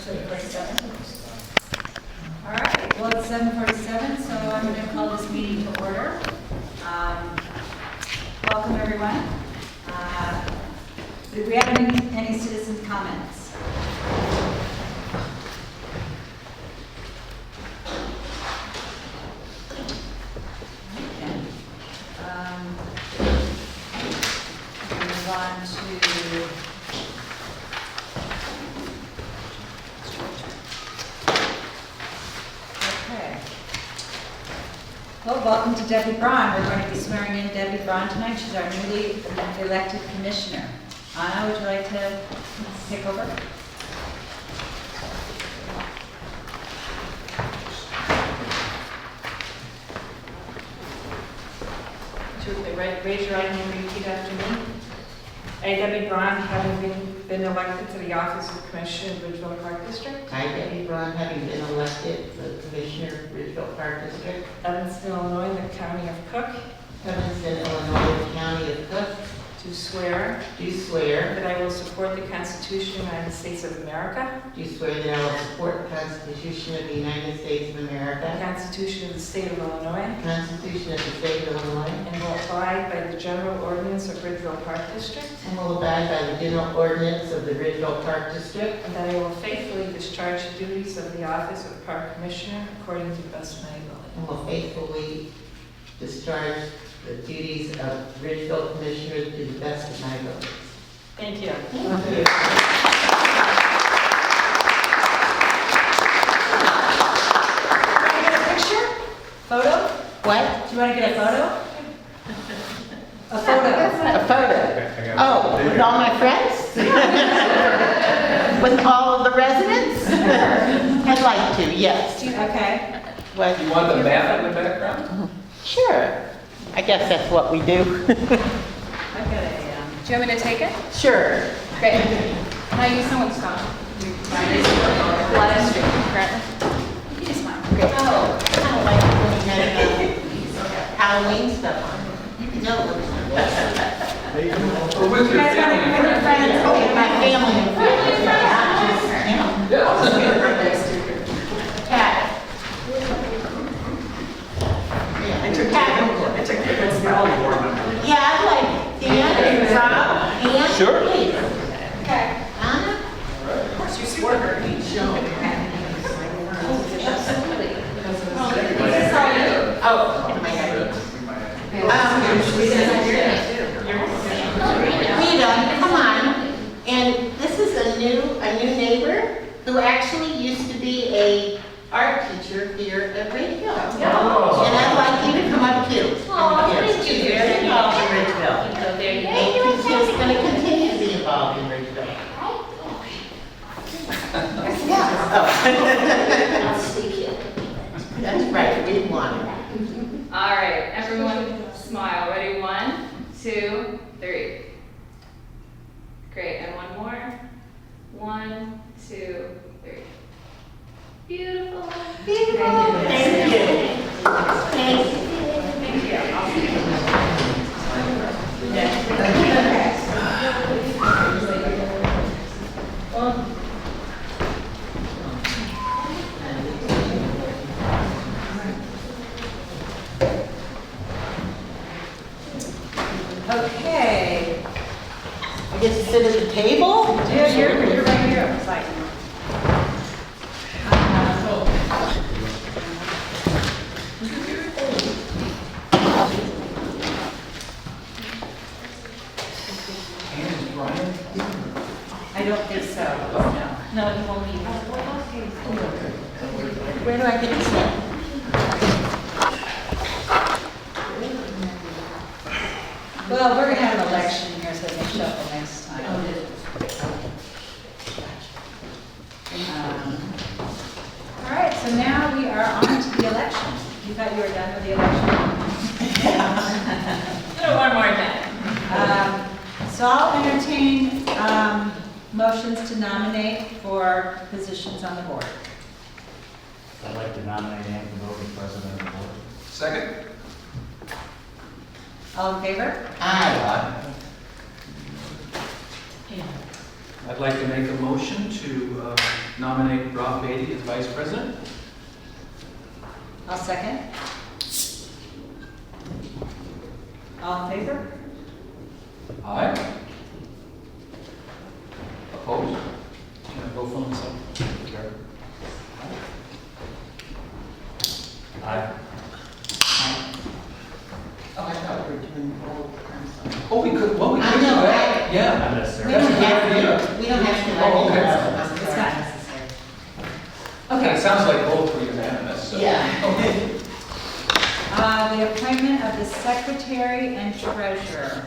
7:47. All right, well, it's 7:47, so I'm going to call this meeting to order. Welcome, everyone. Do we have any citizens' comments? Okay. Move on to okay. Well, welcome to Debbie Braun. We're going to be swearing in Debbie Braun tonight. She's our newly elected commissioner. Anna, would you like to take over? Raise your right hand and repeat after me. I, Debbie Braun, having been elected to the office of Commissioner of Ridgeville Park District, I, Debbie Braun, having been elected the Commissioner of Ridgeville Park District, Evanston, Illinois, the County of Cook, Evanston, Illinois, the County of Cook, do swear do swear that I will support the Constitution of the United States of America, that I will support the Constitution of the United States of the America, Constitution of the State of Illinois, the Constitution of the State of Illinois, and will abide by the general ordinance of Ridgeville Park District, and will abide by the general ordinance of the Ridgeville Park District, and that I will faithfully discharge the duties of the office of Park Commissioner according to the best of my ability. and will faithfully discharge the duties of Ridgeville Commissioner to the best of my ability. Thank you. Thank you. Can I get a picture? Photo? What? Do you want to get a photo? A photo. A photo? Oh, with all my friends? With all of the residents? I'd like to, yes. Okay. What? You want the map in the background? Sure. I guess that's what we do. I've got a, Do you want me to take it? Sure. Great. Can I use someone's phone? Live stream, correct? you just smile. Oh, kind of like when you had Halloween stuff on. No. Or with your family and friends? Okay, my family and friends, not just, you know. Cat. Yeah, I took Yeah, I'd like Dan, Rob, and Sure. Peter. Okay. Anna? Of course, you swore her. Oh, my God. Rita, come on. And this is a new neighbor who actually used to be a art teacher here at Ridgeville. Oh. And I'd like you to come up too. Oh, Yes, thank you. she's very involved in Ridgeville. So there you go. And she's going to continue to be involved in Ridgeville. I'll sneak in. That's right, we didn't want it. All right, everyone smile. Ready? 1, 2, 3. Great, and one more. 1, 2, 3. Beautiful. Thank you. Thank you. Okay. I get to sit at the table? Yeah, you're right here. It's like, I don't think so. No. No, he won't be. Where do I get to sit? Well, we're going to have an election here, so they shuffle next time. All right, so now we are on to the election. You thought you were done with the election? One more time. So I'll entertain motions to nominate for positions on the board. I'd like to nominate Ann Canoga as president of the board. Second? All in favor? Aye. I'd like to make a motion to nominate Rob Beatty as vice president. I'll second. All in favor? Aye. Opposed? Can I vote for myself? Aye. Oh, I thought we were doing both. I'm sorry. Oh, we could do I know, that. Yeah. Not We necessarily. don't That's a good idea. have to, we don't have to. Oh, okay. It's not necessary. Okay, it sounds like both were unanimous, so. Yeah. Okay. The appointment of the secretary and treasurer.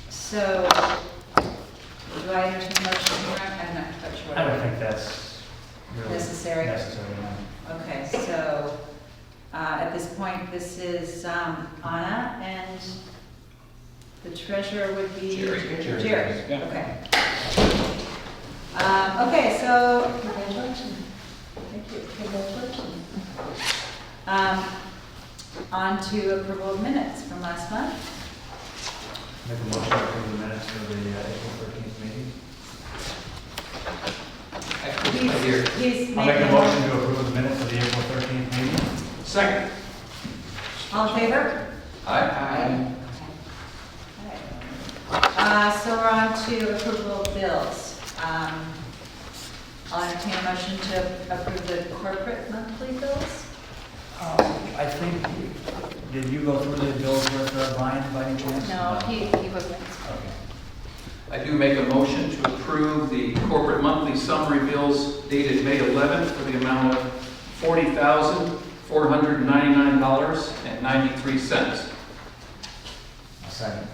So, do I entertain a motion here? I'm not quite sure. I don't think that's really Necessary? necessary, no. Okay, so, at this point, this is, Anna, and the treasurer would be? Jerry. Jerry, Yeah. okay. Okay, so, congratulations. Thank you, congratulations. On to approval of minutes from last month. Make a motion to approve the minutes for the April 13th meeting. Actually, right here. He's I'll make a making motion to approve the minutes for the April 13th meeting. Second. All in favor? Aye. So we're on to approval of bills. I'll entertain a motion to approve the corporate monthly bills. I think, did you go through the bills with Brian by any chance? No, he wasn't. Okay. I do make a motion to approve the corporate monthly summary bills dated May 11th for the amount of $40,499.93. A second.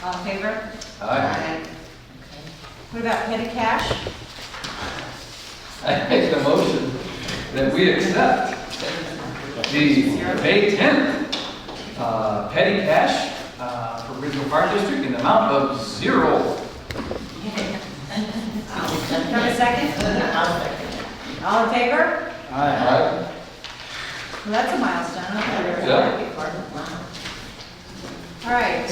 All in favor? Aye. What about petty cash? I make a motion that we accept the May 10th petty cash for Ridgeville Park District in the amount of $0. Have a second? All in favor? Aye. Well, that's a milestone. Okay. Yeah. All right.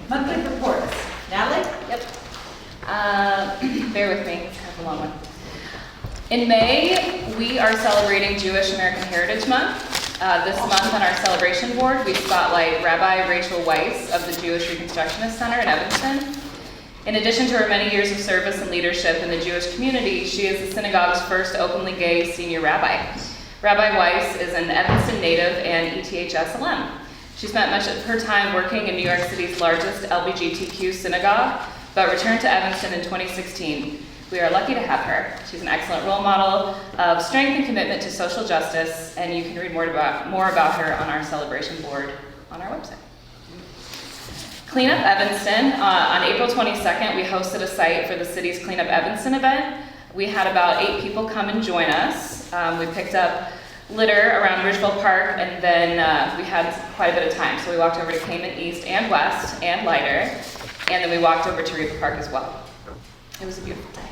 Monthly reports. Natalie? Yep. Bear with me, it's kind of a long one. In May, we are celebrating Jewish American Heritage Month. This month on our celebration board, we spotlight Rabbi Rachel Weiss of the Jewish Reconstructionist Center in Evanston. In addition to her many years of service and leadership in the Jewish community, she is the synagogue's first openly gay senior rabbi. Rabbi Weiss is an Evanston native and ETHS alum. She spent much of her time working in New York City's largest LGBTQ synagogue, but returned to Evanston in 2016. We are lucky to have her. She's an excellent role model of strength and commitment to social justice, and you can read more about her on our celebration board on our website. Clean Up Evanston. On April 22nd, we hosted a site for the city's Clean Up Evanston event. We had about 8 people come and join us. We picked up litter around Ridgeville Park, and then we had quite a bit of time. So we walked over to Cayman East and West and Leiter, and then we walked over to Reba Park as well. It was a beautiful day.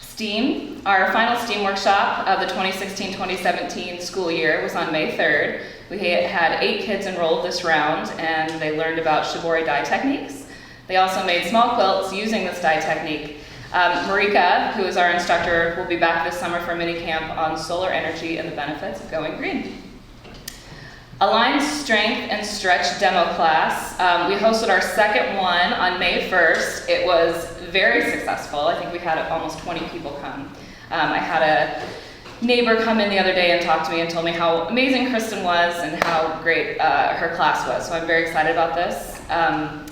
STEAM, our final STEAM workshop of the 2016-2017 school year was on May 3rd. We had 8 kids enrolled this round, and they learned about shibori dye techniques. They also made small quilts using this dye technique. Marika, who is our instructor, will be back this summer for a mini camp on solar energy and the benefits of going green. Align Strength and Stretch demo class. We hosted our second one on May 1st. It was very successful. I think we had almost 20 people come. I had a neighbor come in the other day and talk to me and told me how amazing Kristen was and how great her class was. So I'm very excited about this.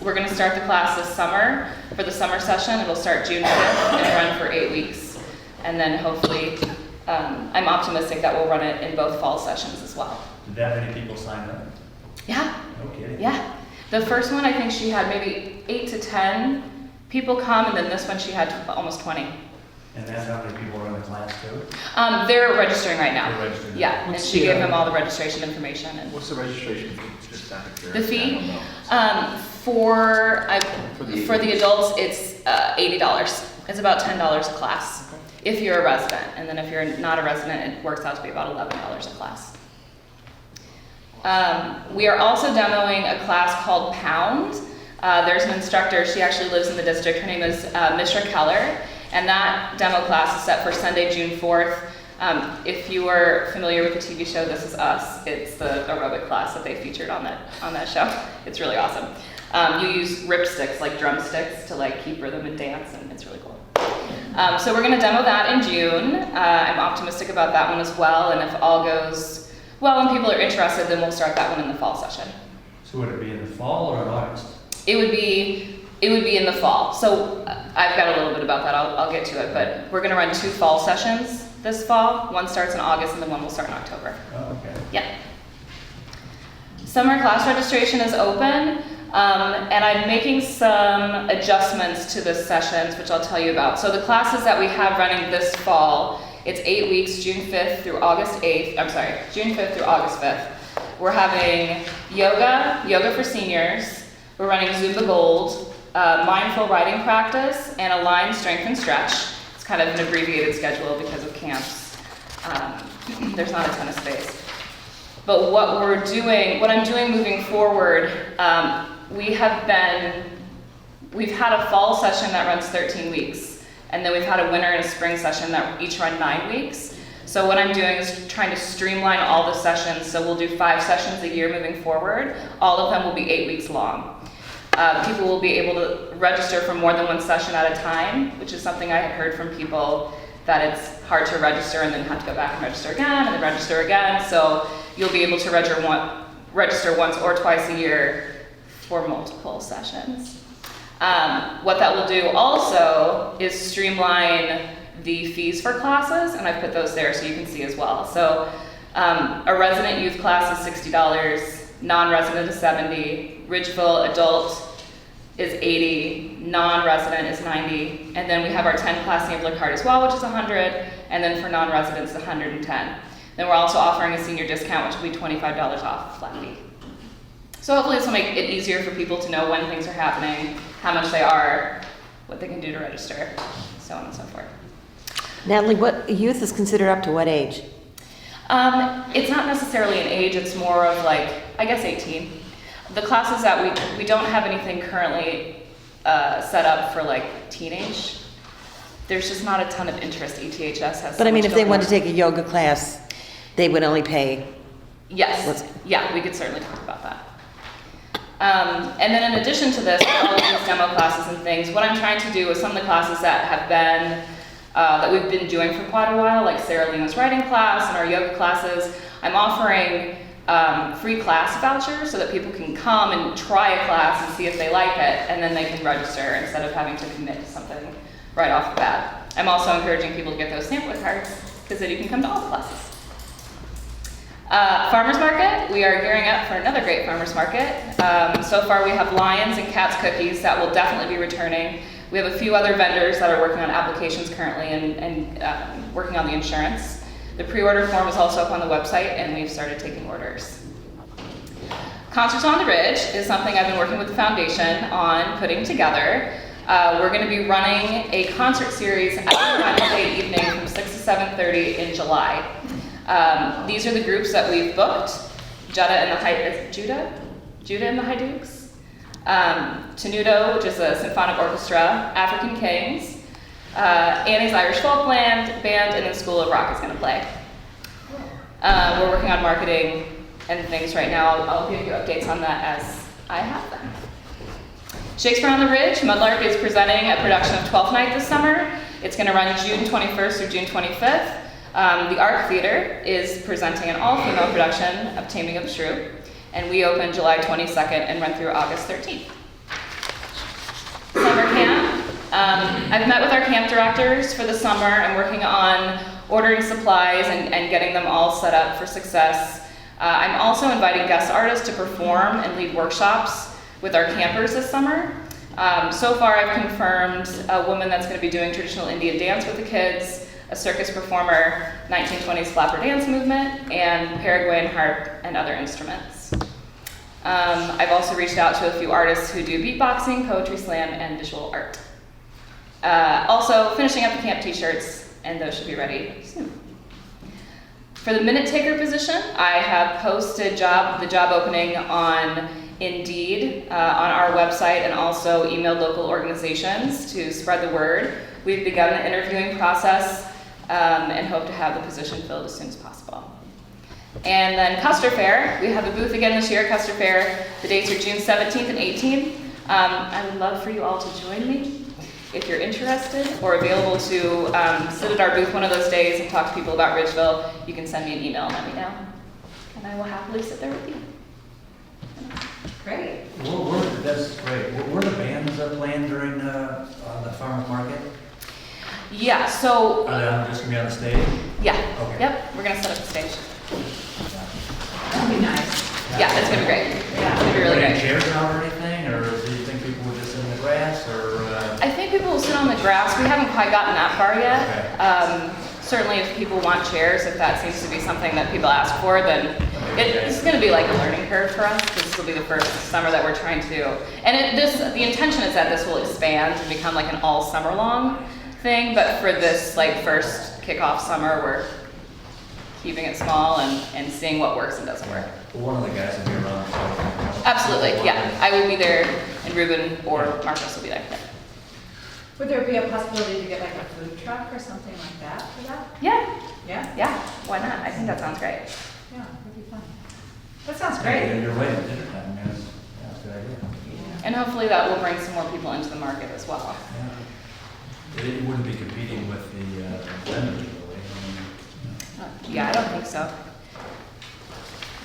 We're going to start the class this summer for the summer session. It'll start June 5th and run for 8 weeks. And then hopefully, I'm optimistic that we'll run it in both fall sessions as well. Did that many people sign up? Yeah. No kidding. Yeah. The first one, I think she had maybe 8 to 10 people come, and then this one she had almost 20. And that's how many people are in the class too? They're registering right now. They're registering. Yeah, and What's she the, gave them all the registration information. And What's the registration fee? Just out of the curiosity. fee, I don't know. for the adults, it's $80. It's about $10 a class if you're a resident, and then if you're not a resident, it works out to be about $11 a class. We are also demoing a class called Pound. There's an instructor, she actually lives in the district, her name is Mishra Keller, and that demo class is set for Sunday, June 4th. If you are familiar with the TV show This Is Us, it's the aerobic class that they featured on that show. It's really awesome. You use ripsticks, like drumsticks, to like keep rhythm and dance, and it's really cool. So we're gonna demo that in June. I'm optimistic about that one as well, and if all goes well and people are interested, then we'll start that one in the fall session. So would it be in the fall or in August? It would be in the fall. So I've got a little bit about that. I'll get to it, but we're gonna run 2 fall sessions this fall. One starts in August and then one will start in October. Oh, okay. Yeah. Summer class registration is open, and I'm making some adjustments to the sessions, which I'll tell you about. So the classes that we have running this fall, it's 8 weeks, June 5th through August 5th. We're having yoga for seniors. We're running Zumba Gold, mindful writing practice, and Align Strength and Stretch. It's kind of an abbreviated schedule because of camps. There's not a ton of space. But what I'm doing moving forward, we've had a fall session that runs 13 weeks, and then we've had a winter and a spring session that each run 9 weeks. So what I'm doing is trying to streamline all the sessions, so we'll do 5 sessions a year moving forward. All of them will be 8 weeks long. People will be able to register for more than 1 session at a time, which is something I had heard from people, that it's hard to register and then have to go back and register again and then register again. So you'll be able to register once or twice a year for multiple sessions. What that will do also is streamline the fees for classes, and I've put those there so you can see as well. So a resident youth class is $60, non-resident is $70, Ridgeville adult is $80, non-resident is $90, and then we have our 10 class Neighborhood card as well, which is $100, and then for non-residents, $110. Then we're also offering a senior discount, which will be $25 off flat fee. So hopefully this will make it easier for people to know when things are happening, how much they are, what they can do to register, so on and so forth. Natalie, what youth is considered up to what age? It's not necessarily an age, it's more of like, I guess 18. The classes that we don't have anything currently set up for like teenage. There's just not a ton of interest. ETHS has so But I mean, much if they going want on. to take a yoga class, they would only pay. Yes, yeah, we could certainly talk about that. And then in addition to this, all of these demo classes and things, what I'm trying to do is some of the classes that have been, that we've been doing for quite a while, like Sarah Lena's writing class and our yoga classes, I'm offering free class vouchers so that people can come and try a class and see if they like it, and then they can register instead of having to commit to something right off the bat. I'm also encouraging people to get those sampler cards because then you can come to all the classes. Farmers Market, we are gearing up for another great farmers market. So far we have Lions and Cats cookies that will definitely be returning. We have a few other vendors that are working on applications currently and working on the insurance. The pre-order form is also up on the website and we've started taking orders. Concerts on the Ridge is something I've been working with the foundation on putting together. We're going to be running a concert series every Wednesday evening from 6 to 7:30 in July. These are the groups that we've booked. Judah and the Hydukes, Tenuto, which is a symphonic orchestra, African Kings, Annie's Irish Folk Band, and then School of Rock is going to play. We're working on marketing and things right now. I'll give you updates on that as I have them. Shakespeare on the Ridge, Mudlark is presenting a production of Twelfth Night this summer. It's going to run June 21st through June 25th. The Arc Theater is presenting an all-female production of Taming of the Shrew, and we open July 22nd and run through August 13th. Summer camp. I've met with our camp directors for the summer. I'm working on ordering supplies and getting them all set up for success. I'm also inviting guest artists to perform and lead workshops with our campers this summer. So far I've confirmed a woman that's going to be doing traditional Indian dance with the kids, a circus performer, 1920s flapper dance movement, and Paraguayan harp and other instruments. I've also reached out to a few artists who do beatboxing, poetry slam, and visual art. Also finishing up the camp t-shirts, and those should be ready soon. For the minute taker position, I have posted the job opening on Indeed, on our website, and also emailed local organizations to spread the word. We've begun the interviewing process and hope to have the position filled as soon as possible. And then Custer Fair, we have a booth again this year, Custer Fair. The dates are June 17th and 18th. I would love for you all to join me if you're interested or available to sit at our booth one of those days and talk to people about Ridgeville. You can send me an email and let me know, and I will happily sit there with you. Great. That's great. Were the bands playing during the farmer's market? Yeah, so, Are they just gonna be on the stage? yeah, Okay. yep, we're gonna set up the stage. That'd be nice. Yeah, it's gonna be great. Yeah. It's gonna be really Are there any great. chairs out or anything, or do you think people would just sit in the grass, or? I think people will sit on the grass. We haven't quite gotten that far yet. Certainly if people want chairs, if that seems to be something that people ask for, then it's gonna be like a learning curve for us, because this will be the first summer that we're trying to do. And the intention is that this will expand and become like an all summer long thing, but for this like first kickoff summer, we're keeping it small and seeing what works and doesn't work. One of the guys will be around. So. Absolutely, yeah. I will be there, and Ruben or Marcos will be there. Would there be a possibility to get like a food truck or something like that for that? Yeah, Yeah? yeah, why not? I think that sounds great. Yeah, that'd be fun. That sounds Hey, great. you're waiting dinner time, man. That's a good idea. And hopefully that will bring some more people into the market as well. Yeah. It wouldn't be competing with the vendors, really. Yeah, I don't think so.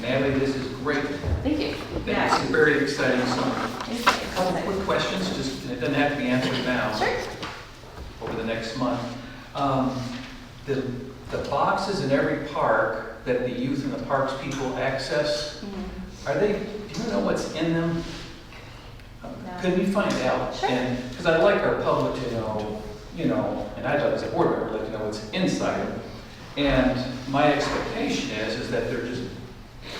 Natalie, this is great. Thank you. It's a very exciting summer. Thank A couple quick questions, just, and it doesn't have to be answered now. you. Sure. Over the next month. The boxes in every park that the youth in the parks people access, are they, do you know what's in them? Could we find out? Sure. And, because I'd like our public to know, and I'd like as a board member, like to know what's inside them. And my expectation is that they're just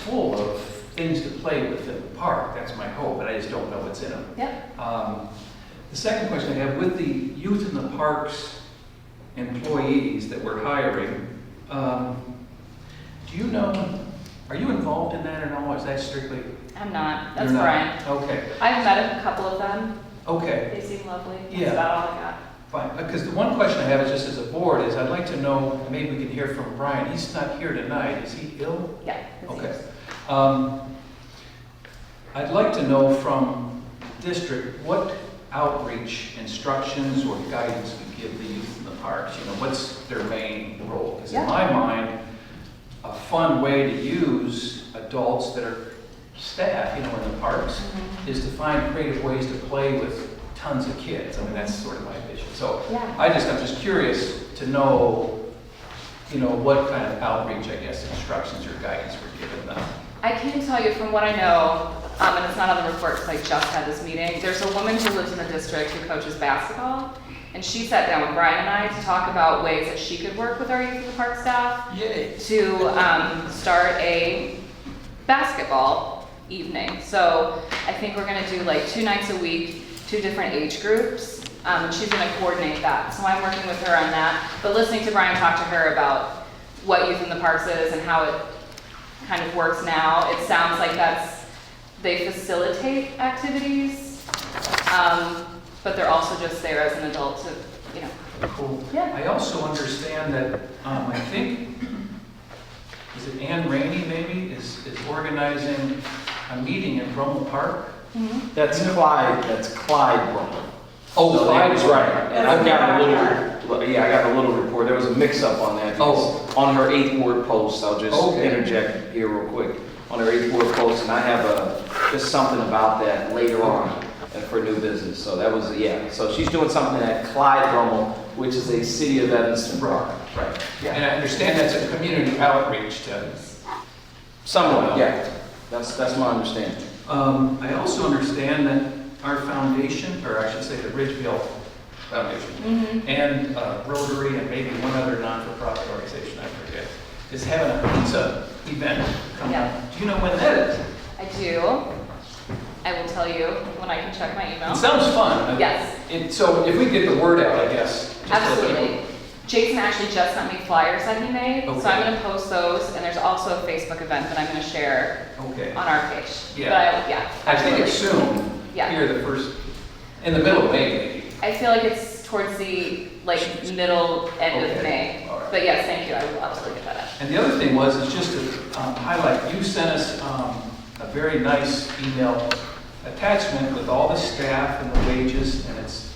full of things to play with in the park. That's my hope, but I just don't know what's in them. Yep. The second question I have, with the youth in the parks employees that we're hiring, do you know, are you involved in that at all? Is that strictly? I'm not. That's You're not? Brian. Okay, I've met a couple of them. okay, They seem lovely. That's Yeah. about all I got. fine. Because the one question I have is just as a board is I'd like to know, maybe we can hear from Brian. He's not here tonight. Is he ill? Yeah. that's Okay. yours. I'd like to know from the district what outreach instructions or guidance we give the youth in the parks. You know, what's their main role? Because in Yeah. my mind, a fun way to use adults that are staff, in the parks, is to find creative ways to play with tons of kids. I mean, that's sort of my vision. So Yeah. I'm just curious to know, what kind of outreach, I guess, instructions or guidance we're giving them. I can tell you from what I know, and it's not on the report because I just had this meeting, there's a woman who lives in the district who coaches basketball, and she sat down with Brian and I to talk about ways that she could work with our youth in the park staff Yay. to start a basketball evening. So I think we're gonna do like 2 nights a week, 2 different age groups, and she's gonna coordinate that. So I'm working with her on that, but listening to Brian talk to her about what Youth in the Parks is and how it kind of works now, it sounds like they facilitate activities, but they're also just there as an adult to, Cool. Yeah. I also understand that, I think, is it Ann Rainey maybe, is organizing a meeting in Brummel Park? That's Clyde Brummel. Oh, So Clyde that was right. And I've got a little report. There was a mix-up on that. Oh. On her 8th ward post, I'll just Okay. interject here real quick. On her 8th ward post, and I have just something about that later on for new business. So that was, So she's doing something at Clyde Brummel, which is a city of Evanston park. Right. And I understand that's a community outreach to. Somewhat, yeah. That's my understanding. I also understand that our foundation, or I should say the Ridgeville Foundation, and Rotary and maybe one other non-for-profit organization, I forget, is having a pizza event coming up. Yeah. Do you know when that is? I do. I will tell you when I can check my email. It sounds fun. Yes. So if we get the word out, I guess. just a little bit. Absolutely. Jason actually just sent me flyers that he made, so Okay. I'm gonna post those, and there's also a Facebook event that I'm gonna share Okay. on our page. Yeah. But, yeah, I think absolutely. it's soon. Yeah. Here, the first, in the middle of May, maybe. I feel like it's towards the, like, middle, end Okay. of May. All right. But yes, thank you, I will absolutely get that up. And the other thing was, is just to highlight, you sent us a very nice email attachment with all the staff and the wages, and it's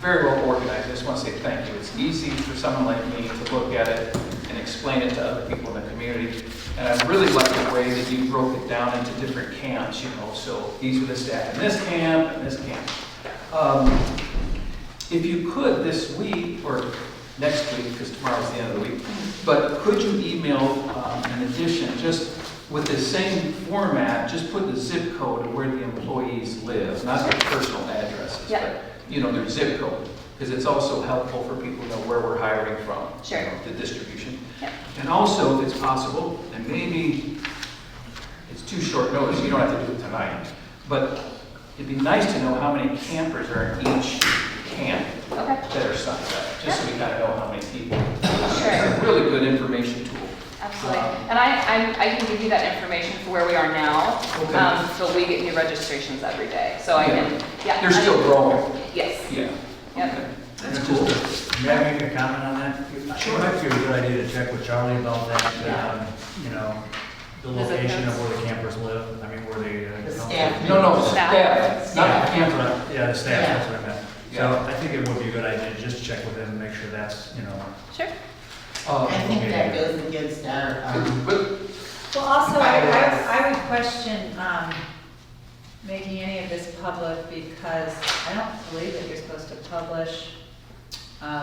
very well organized. I just want to say thank you. It's easy for someone like me to look at it and explain it to other people in the community. And I really like the way that you broke it down into different camps, you know, so these are the staff in this camp and this camp. If you could this week, or next week, because tomorrow's the end of the week, but could you email, in addition, just with the same format, just put the zip code of where the employees live, not their personal addresses, Yeah. but, you know, their zip code, because it's also helpful for people to know where we're hiring from. Sure. You know, the distribution. Yeah. And also, if it's possible, and maybe it's too short notice, you don't have to do it tonight, but it'd be nice to know how many campers are in each camp Okay, that are signed up, just so we kind of know how many people. Sure. It's a really good information tool. absolutely. And I can give you that information for where we are now. Okay. But we get new registrations every day, so I can, yeah. They're still growing. Yes. Yeah. Yep. Okay. That's Just cool. May I make a comment on that? Sure. It might be a good idea to check with Charlie about that, Yeah. you know, the Visit location of those. where the campers live, I mean, where they. The staff. No, Staff. staff, not the camper. Yeah, the staff, Yeah. that's what I meant. So Yeah. I think it would be a good idea to just check with them and make sure that's, you know. Sure. I think that goes against our, But Well, also, Bylaws. I would question making any of this public because I don't believe that you're supposed to publish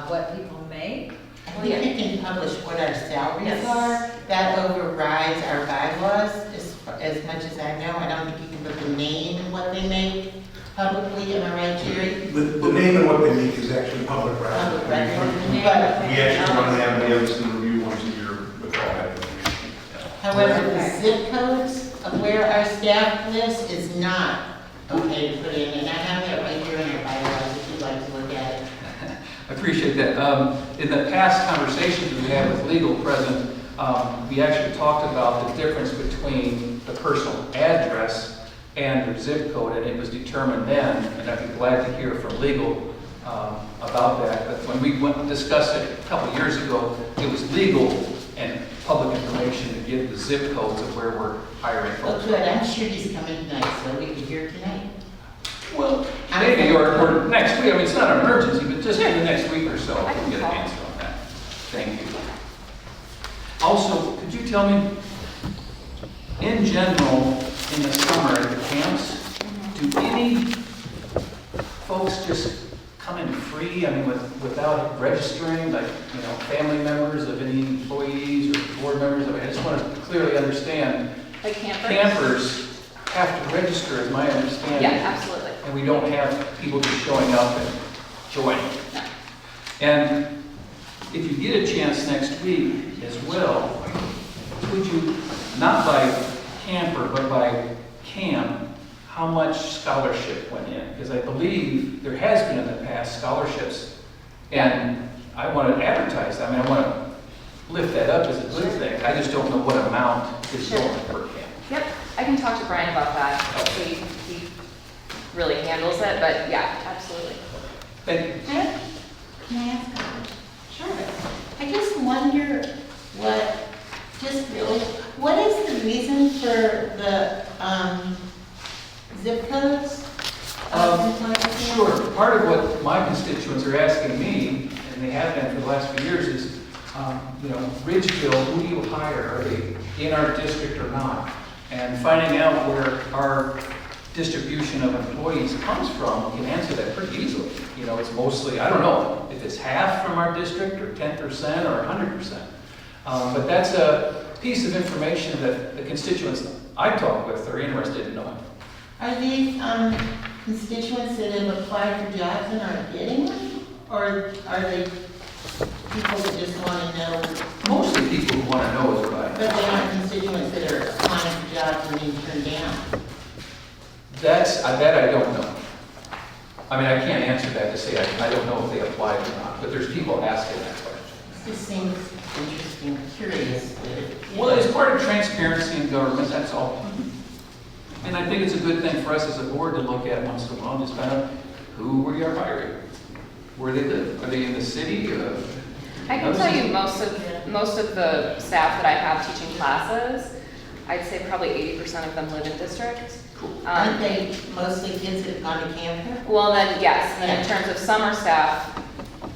what people make. I think you can publish what our salaries Yes. are. That overrides our bylaws as much as I know. I don't think you can put the name and what they make publicly, am I right, Jerry? The name and what they make is actually public record. Public record. The name But of the We actually run family. an Evanston review once a year with all that information. however, the zip codes of where our staff lives is not okay to put in. And I have that right here in our bylaws if you'd like to look at it. I appreciate that. In the past conversations we had with legal present, we actually talked about the difference between the personal address and their zip code, and it was determined then, and I'd be glad to hear from legal about that. But when we went and discussed it a couple of years ago, it was legal and public information to give the zip codes of where we're hiring Well, folks. good, I'm sure he's coming tonight, so we can hear tonight. Well, maybe, or next week, I mean, it's not an emergency, but just in the next week or so, I we'll can get an call. answer on that. Thank you. Also, could you tell me, in general, in the summer at the camps, do any folks just come in free, I mean, without registering, like, you know, family members of any employees or board members? I mean, I just want to clearly understand, Like campers? campers have to register, is my understanding. Yeah, absolutely. And we don't have people just showing up and joining. No. And if you get a chance next week as well, would you, not by camper, but by camp, how much scholarship went in? Because I believe there has been in the past scholarships, and I want to advertise, I mean, I want to lift that up as a good thing. I just don't know what amount is Sure. going per camp. Yep, I can talk to Brian about that. He really handles it, but yeah, absolutely. Thank you. Can I ask a question? Sure. I just wonder what is the reason for the zip codes? Sure. Part of what my constituents are asking me, and they have been for the last few years, is, you know, Ridgeville, who do you hire? Are they in our district or not? And finding out where our distribution of employees comes from, we can answer that pretty easily. You know, it's mostly, I don't know if it's half from our district or 10% or 100%. But that's a piece of information that the constituents I talk with are interested in knowing. Are these constituents that have applied for jobs and aren't getting them? Or are they people that just want to know, Mostly people who want to know is what I. but they aren't constituents that are applying for jobs and being turned down? That I don't know. I mean, I can't answer that to say I don't know if they applied or not, but there's people asking that question. Just seems interesting, curious. Well, it's part of transparency in government, that's all. And I think it's a good thing for us as a board to look at once in a while, just find out who we are hiring, where they live, are they in the city? I can tell you most of the staff that I have teaching classes, I'd say probably 80% of them live in district. Aren't they mostly kids that have gone to camp? Well, then, yes, and then in terms of summer staff,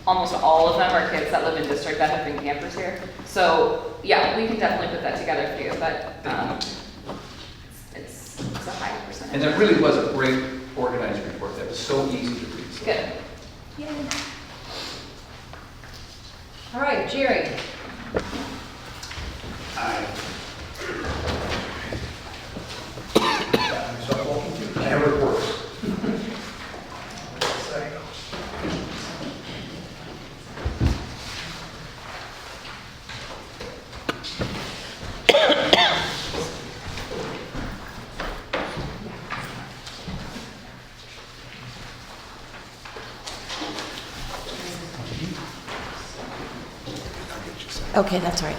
almost all of them are kids that live in district that have been campers here. So, yeah, we can definitely put that together for you, but it's a high percentage. And that really was a great organized report, that was so easy to read. So. Good. Yay. All right, Jerry. I have reports. Okay, that's all right.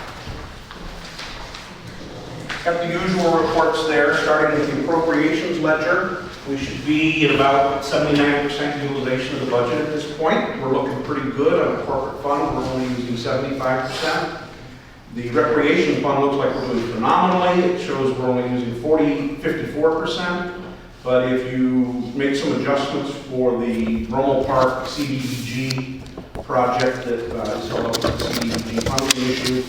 Got the usual reports there, starting with the appropriations ledger. We should be at about 79% utilization of the budget at this point. We're looking pretty good on the corporate fund. We're only using 75%. The recreation fund looks like we're doing phenomenally. It shows we're only using 54%. But if you make some adjustments for the Rommel Park CDBG project that is held up with the CDBG funding issue,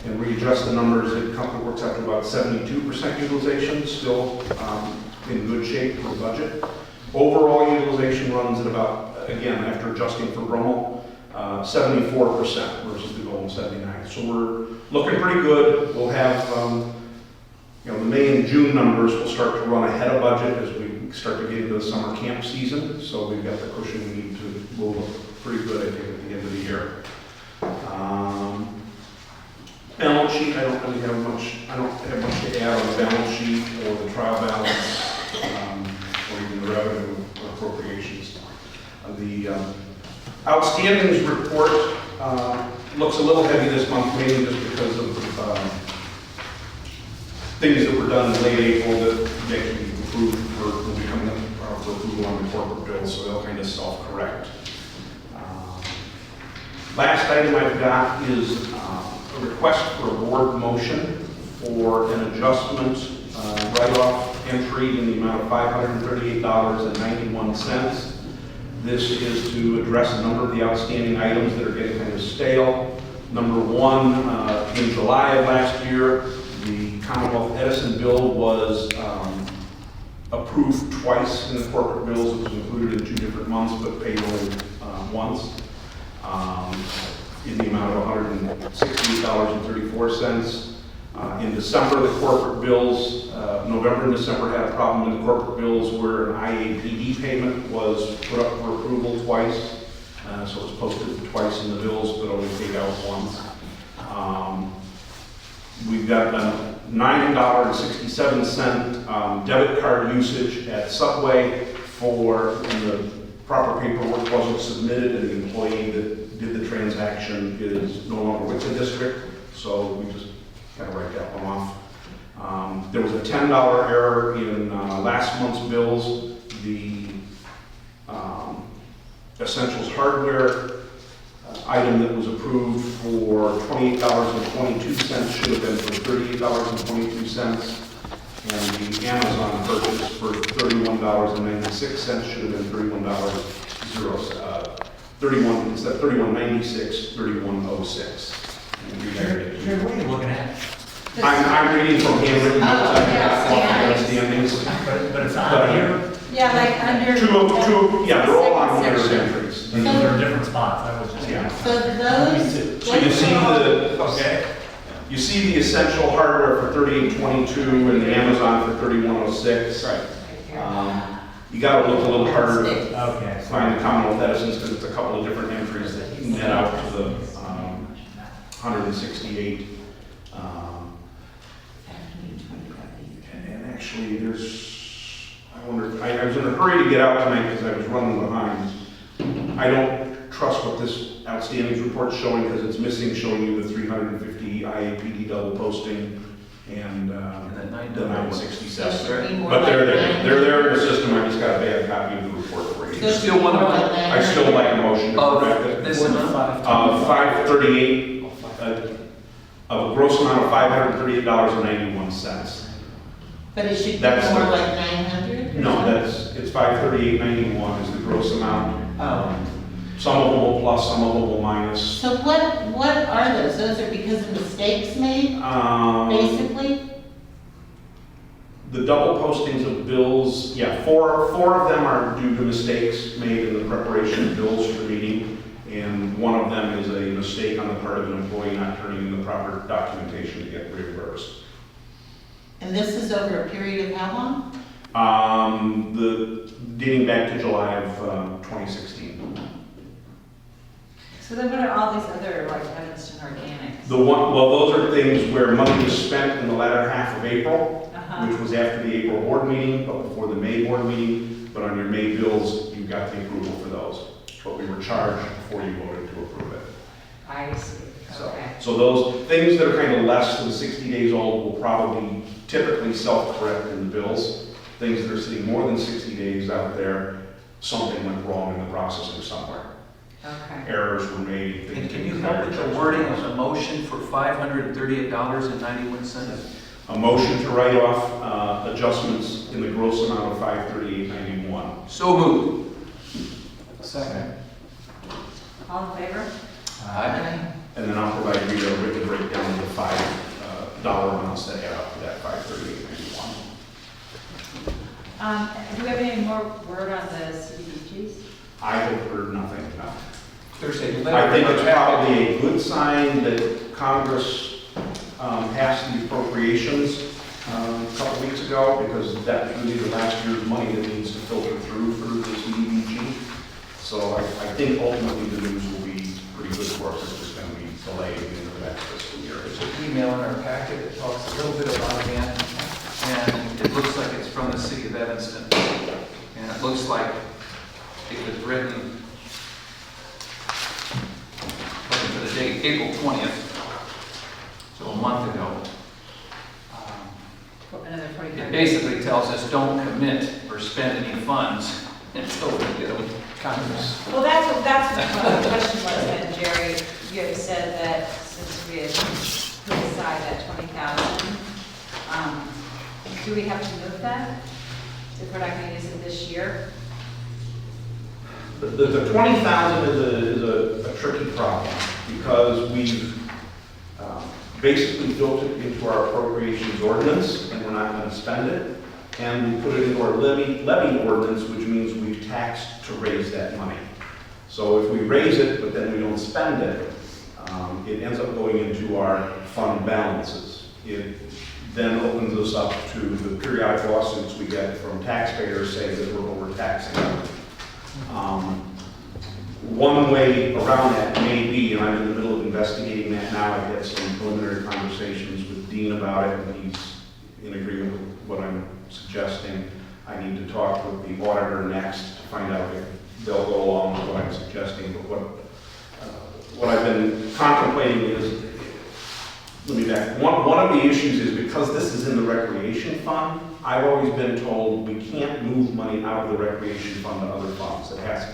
and readjust the numbers, it works out to about 72% utilization, still in good shape for the budget. Overall utilization runs at about, again, after adjusting for Rommel, 74% versus the goal of 79. So we're looking pretty good. We'll have, the May and June numbers will start to run ahead of budget as we start to get into the summer camp season. So we've got the cushion we need to, we'll look pretty good, I think, at the end of the year. Balance sheet, I don't have much to add on the balance sheet or the trial balance, or even the revenue appropriations. The outstandings report looks a little heavy this month, mainly just because of things that were done in late April that they can be approved will be coming up for approval on the corporate bill, so they'll kind of self-correct. Last item I've got is a request for a board motion for an adjustment write-off entry in the amount of $538.91. This is to address a number of the outstanding items that are getting kind of stale. Number one, in July of last year, the Commonwealth Edison bill was approved twice in the corporate bills. It was included in 2 different months, but paid only once. In the amount of $168.34. In December, the corporate bills, November and December had a problem in the corporate bills where an IAPD payment was put up for approval twice. So it was posted twice in the bills, but only paid out once. We've got a $9.67 debit card usage at Subway for when the proper paperwork wasn't submitted and the employee that did the transaction is no longer with the district, so we just kind of write that one off. There was a $10 error in last month's bills. The Essentials Hardware item that was approved for $28.22 should have been for $38.22. And the Amazon purchase for $31.96 should have been instead of $31.96, $31.06. Jerry, what are you looking at? I'm reading from handwritten notes. I've got outstandings. outstandings. But it's on here? Yeah, like under. Yeah, they're all on second here section. entries. These are different spots, I was just. Yeah. So those. So you see you see the Essential Hardware for $38.22 and the Amazon for $31.06. Right. You got to look a little harder to Okay. find the Commonwealth Edison's because it's a couple of different entries that net out to the 168. And actually, I was in a hurry to get out tonight because I was running behind. I don't trust what this outstanding report is showing, because it's missing, showing you the 350 IAPD double posting and And that the 967. It should be more But they're like there, 900. they're there in the system, I just got a bad copy of the report for you. So it should Still be want to- more like I still 900. like a motion to correct Of it. this amount? 538, of a gross amount of $538.91. But it should be That's more the- like 900? No, it's 538.91 is the gross amount. Some of them will plus, some of them will minus. So what are those? Those are because of mistakes made, basically? The double postings of bills, yeah, four of them are due to mistakes made in the preparation of bills for the meeting, and one of them is a mistake on the part of an employee not turning in the proper documentation to get reimbursed. And this is over a period of how long? Dating back to July of 2016. So then what are all these other, like Evanston Organics? Those are things where money was spent in the latter half of April, Uh-huh. which was after the April board meeting, but before the May board meeting. But on your May bills, you got the approval for those. But we were charged before you voted to approve it. I see, okay. So those things that are kind of less than 60 days old will probably typically self-correct in the bills. Things that are sitting more than 60 days out there, something went wrong in the processing somewhere. Okay. Errors were made. And can you help with the wording of the motion for $538.91? A motion to write off adjustments in the gross amount of $538.91. So moved. Second. All in favor? Aye. And then I'll provide you a written breakdown of the five dollar amounts that add up to that $538.91. Do we have any more word on the CDBGs? I have heard nothing about it. There's a I think letter. it's probably a good sign that Congress passed the appropriations a couple weeks ago, because that's really the last year's money that needs to filter through for the CDBG. So I think ultimately the news will be pretty good for us. It's just going to be delayed into the next fiscal year. There's an email in our packet that talks a little bit about it again, and it looks like it's from the city of Evanston. And it looks like it was written, looking for the date, April 20th, so a month ago. Another 45 It days. basically tells us don't commit or spend any funds until we get them Congress. Well, that's what the question was then, Jerry. You had said that since we had put aside that 20,000, do we have to move that? If we're not going to use it this year? The 20,000 is a tricky problem, because we've basically built it into our appropriations ordinance, and we're not going to spend it. And we put it into our levy ordinance, which means we've taxed to raise that money. So if we raise it, but then we don't spend it, it ends up going into our fund balances. It then opens us up to the periodic lawsuits we get from taxpayers saying that we're overtaxing them. One way around that may be, and I'm in the middle of investigating that now, I've had some preliminary conversations with Dean about it, and he's in agreement with what I'm suggesting. I need to talk with the auditor next to find out if they'll go along with what I'm suggesting. But what I've been contemplating is, let me back. One of the issues is, because this is in the recreation fund, I've always been told we can't move money out of the recreation fund to other funds.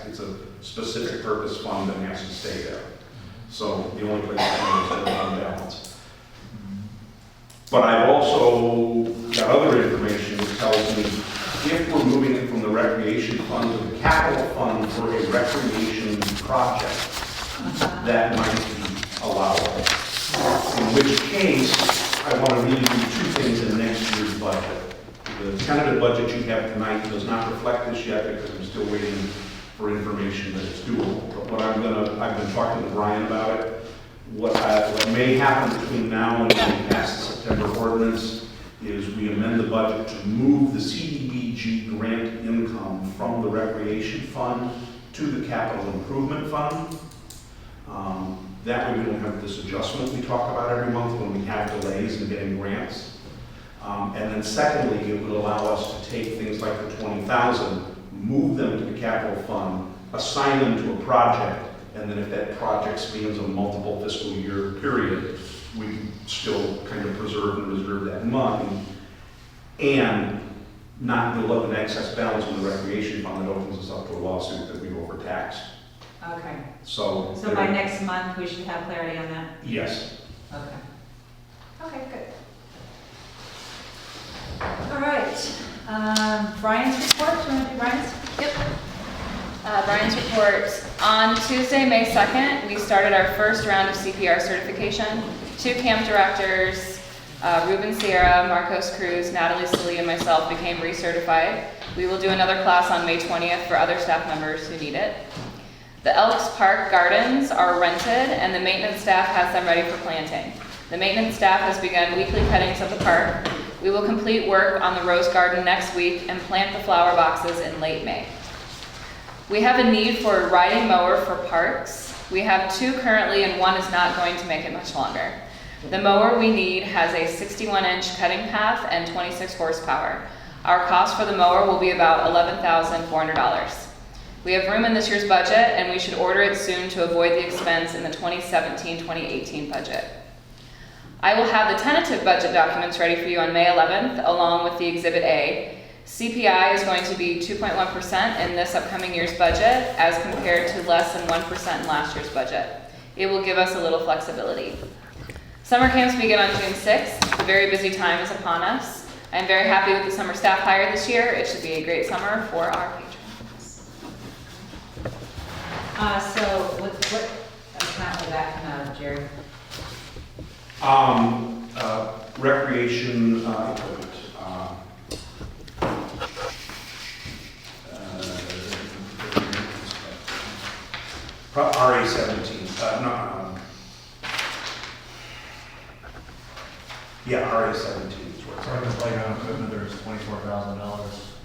It's a specific purpose fund that has to stay there. So the only place it can is in the fund balance. But I've also got other information that tells me if we're moving it from the recreation fund to the capital fund for a recreation project, that might be allowable. In which case, I want to really do two things in next year's budget. The tentative budget you have tonight does not reflect this yet, because I'm still waiting for information that it's doable. But what I've been talking to Brian about it. What may happen between now and when we pass the September ordinance is we amend the budget to move the CDBG grant income from the recreation fund to the capital improvement fund. That way we don't have this adjustment we talk about every month when we have delays in getting grants. And then secondly, it would allow us to take things like the 20,000, move them to the capital fund, assign them to a project, And then if that project spans a multiple fiscal year period, we can still kind of preserve and reserve that money and not build up an excess balance in the recreation fund that opens us up to a lawsuit that we overtaxed. Okay. So. So by next month, we should have clarity on that? Yes. Okay. Okay, good. All right. Brian's report, do you want to do Brian's? Yep. Brian's report. On Tuesday, May 2nd, we started our first round of CPR certification. 2 camp directors, Ruben Sierra, Marcos Cruz, Natalie Sully, and myself became recertified. We will do another class on May 20th for other staff members who need it. The Elks Park gardens are rented, and the maintenance staff has them ready for planting. The maintenance staff has begun weekly cuttings of the park. We will complete work on the rose garden next week and plant the flower boxes in late May. We have a need for a riding mower for parks. We have 2 currently, and 1 is not going to make it much longer. The mower we need has a 61-inch cutting path and 26 horsepower. Our cost for the mower will be about $11,400. We have room in this year's budget, and we should order it soon to avoid the expense in the 2017-2018 budget. I will have the tentative budget documents ready for you on May 11th, along with the Exhibit A. CPI is going to be 2.1% in this upcoming year's budget, as compared to less than 1% in last year's budget. It will give us a little flexibility. Summer camps begin on June 6th. A very busy time is upon us. I'm very happy with the summer staff hire this year. It should be a great summer for our patrons. So what account will that come out of, Jerry? Recreation equipment. RA 17. Yeah, RA 17 is where it's Park and playground equipment, there's $24,000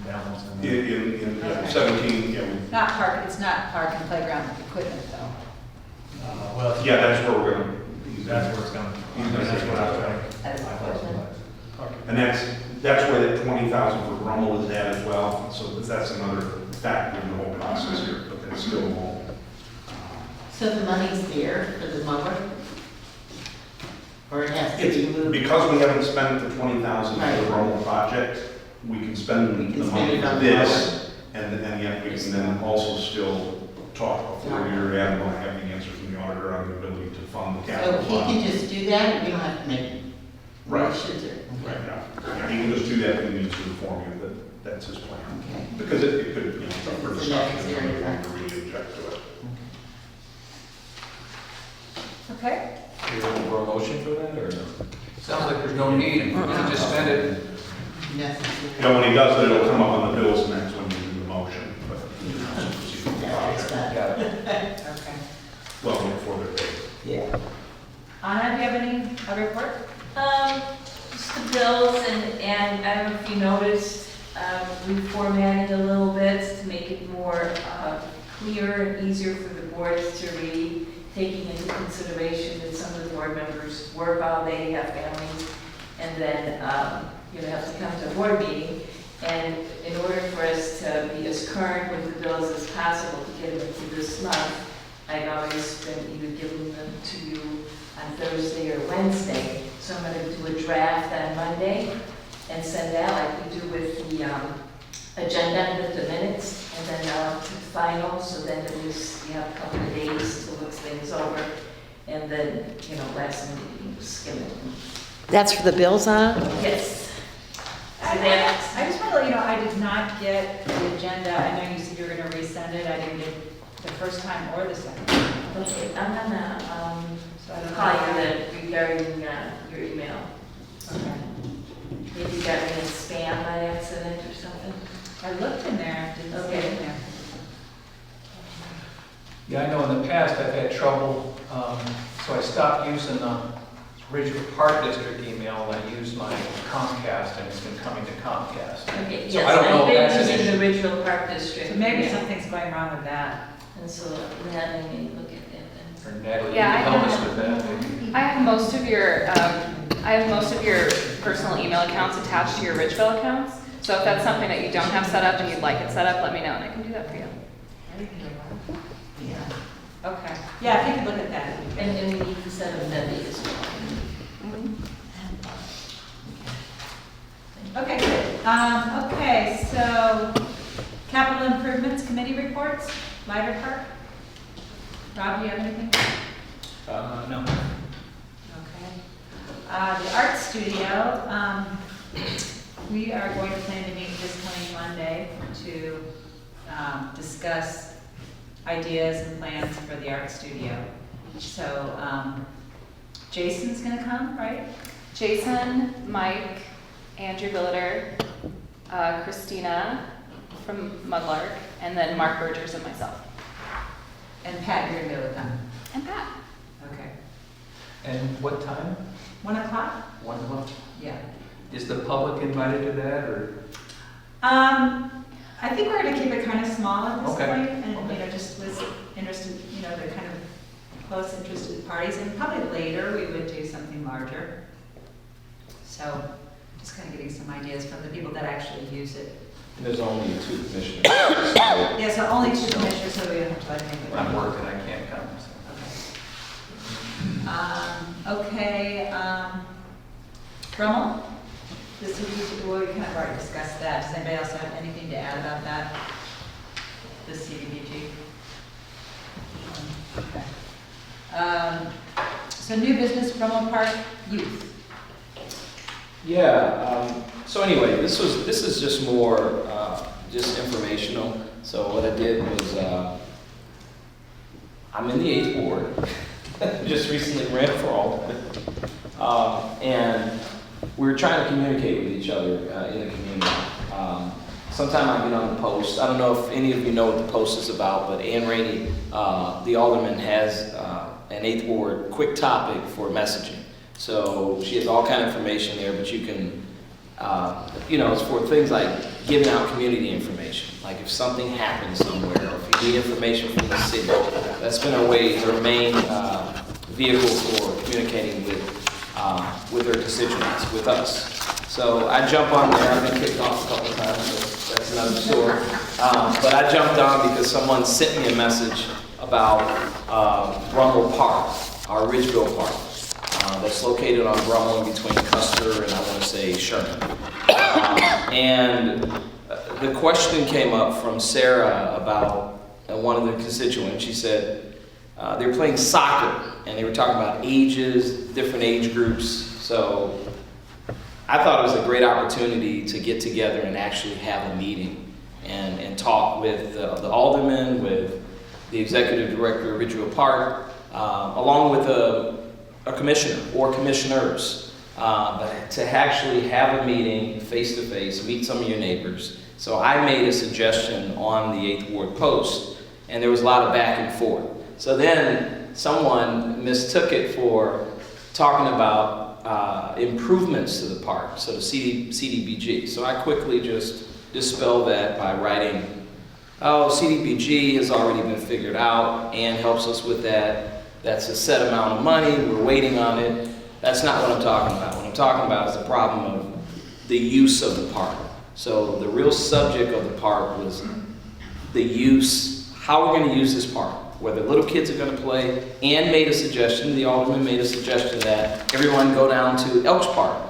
balance in there. in 17. Yeah, Not park, it's not park and playground equipment though. Well, yeah, that's where we're going to. that's where it's going. That's what I think. And that's where that 20,000 for Brummel is at as well. So that's another factor in the whole process here, but that's still won't. So the money's there for the mower? Or it has to be It's moved? because we haven't spent the 20,000 for the Right. Brummel project, we can spend We can the spend money it on for the this, mower. and yet we can then also still talk before you're at, and have the answer from the auditor on the ability to fund the So capital he can fund. just do that, and we don't have to make Right. motions or? Right, yeah. Yeah, he can just do that, and he needs to inform you that that's his plan. Okay. Because it could, you know, for It's a discussion, necessary if you want to fact. really object to it. Okay. Are you looking for a motion for that, or no? Sounds like there's no need, we can just spend it. Necessary. You know, when he does it, it'll come up on the bills, and that's when you do the motion, but you know, just proceed with the Yeah, it's project. done. Got it. Okay. Well, before they're paid. Yeah. Anna, do you have a report? Just the bills, and I don't know if you noticed, we formatted a little bit to make it more clear and easier for the boards to read, taking into consideration that some of the board members work all day, have families, and then, have to come to a board meeting. And in order for us to be as current with the bills as possible to get them into this month, I've always been either giving them to you on Thursday or Wednesday. So I'm going to do a draft on Monday and send out like we do with the agenda and with the minutes, and then to the final, so then at least you have a couple of days to look things over, and then, last meeting, skim it. That's for the bills, Anna? Yes. So I just want to let you know, I did not get the agenda. I know you said you were going to resend it. I didn't get it the first time or the second. Okay, I'm gonna So I don't call you know. then regarding your email. Okay. Maybe you got me in spam by accident or something. I looked in there, didn't see it in there. Yeah, I know in the past I've had trouble, so I stopped using the Ridgewood Park District email, and I used my Comcast, and it's been coming to Comcast. Okay, So yes, I don't know if that's I've an been using issue. the Ridgeville Park District. So maybe yeah. something's going wrong with that. And so let me look at that then. Or Natalie, you Yeah, can I help us have- with that. I have most of your personal email accounts attached to your Ridgeville accounts. So if that's something that you don't have set up and you'd like it set up, let me know and I can do that for you. Yeah. Okay, yeah, if you could look at that. And we need to send a levy as well. Okay, good. Okay, so capital improvements committee reports, Lighter Park. Rob, do you have anything? No. Okay. The art studio, we are going to plan to meet this coming Monday to discuss ideas and plans for the art studio. So Jason's gonna come, right? Jason, Mike, Andrew Billiter, Christina from Mudlark, and then Mark Bergers and myself. And Pat, you're gonna be able to come. And Pat. Okay. And what time? 1 o'clock? 1 o'clock? Yeah. Is the public invited to that, or? I think we're gonna keep it kind of small at this Okay. point, and, you know, just with interested, you know, the kind of close interested parties, and probably later we would do something larger. So, just kind of getting some ideas from the people that actually use it. And there's only 2 commissioners. Yeah, so only 2 commissioners, so we don't have to, I think. I'm working, I can't come, so. Okay, Brummel, the CDBG, well, we kind of already discussed that. Does anybody else have anything to add about that? The CDBG? Okay. So new business, Brummel Park Youth. Yeah, so anyway, this is just more, just informational. So what I did was, I'm in the 8th ward, just recently ran for alderman. And we're trying to communicate with each other in the community. Sometime I get on the post. I don't know if any of you know what the post is about, but Ann Rainey, the alderman, has an 8th ward quick topic for messaging. So she has all kind of information there, but you can, you know, it's for things like giving out community information. Like if something happens somewhere, or if you need information from the city. That's been our way, our main vehicle for communicating with her constituents, with us. So I jump on there. I've been kicked off a couple of times, so that's another story. But I jumped on because someone sent me a message about Brummel Park, our Ridgeville Park. That's located on Brummel in between Custer and I want to say Sherman. And the question came up from Sarah about one of the constituents. She said they were playing soccer and they were talking about ages, different age groups. So I thought it was a great opportunity to get together and actually have a meeting and talk with the alderman, with the executive director of Ridgeville Park, along with a commissioner or commissioners, but to actually have a meeting face-to-face, meet some of your neighbors. So I made a suggestion on the 8th Ward Post, and there was a lot of back and forth. So then someone mistook it for talking about improvements to the park, so the CDBG. So I quickly just dispelled that by writing, oh, CDBG has already been figured out and helps us with that. That's a set amount of money, we're waiting on it. That's not what I'm talking about. What I'm talking about is the problem of the use of the park. So the real subject of the park was the use, how we're gonna use this park, whether little kids are gonna play, and made a suggestion, the alderman made a suggestion that everyone go down to Elks Park.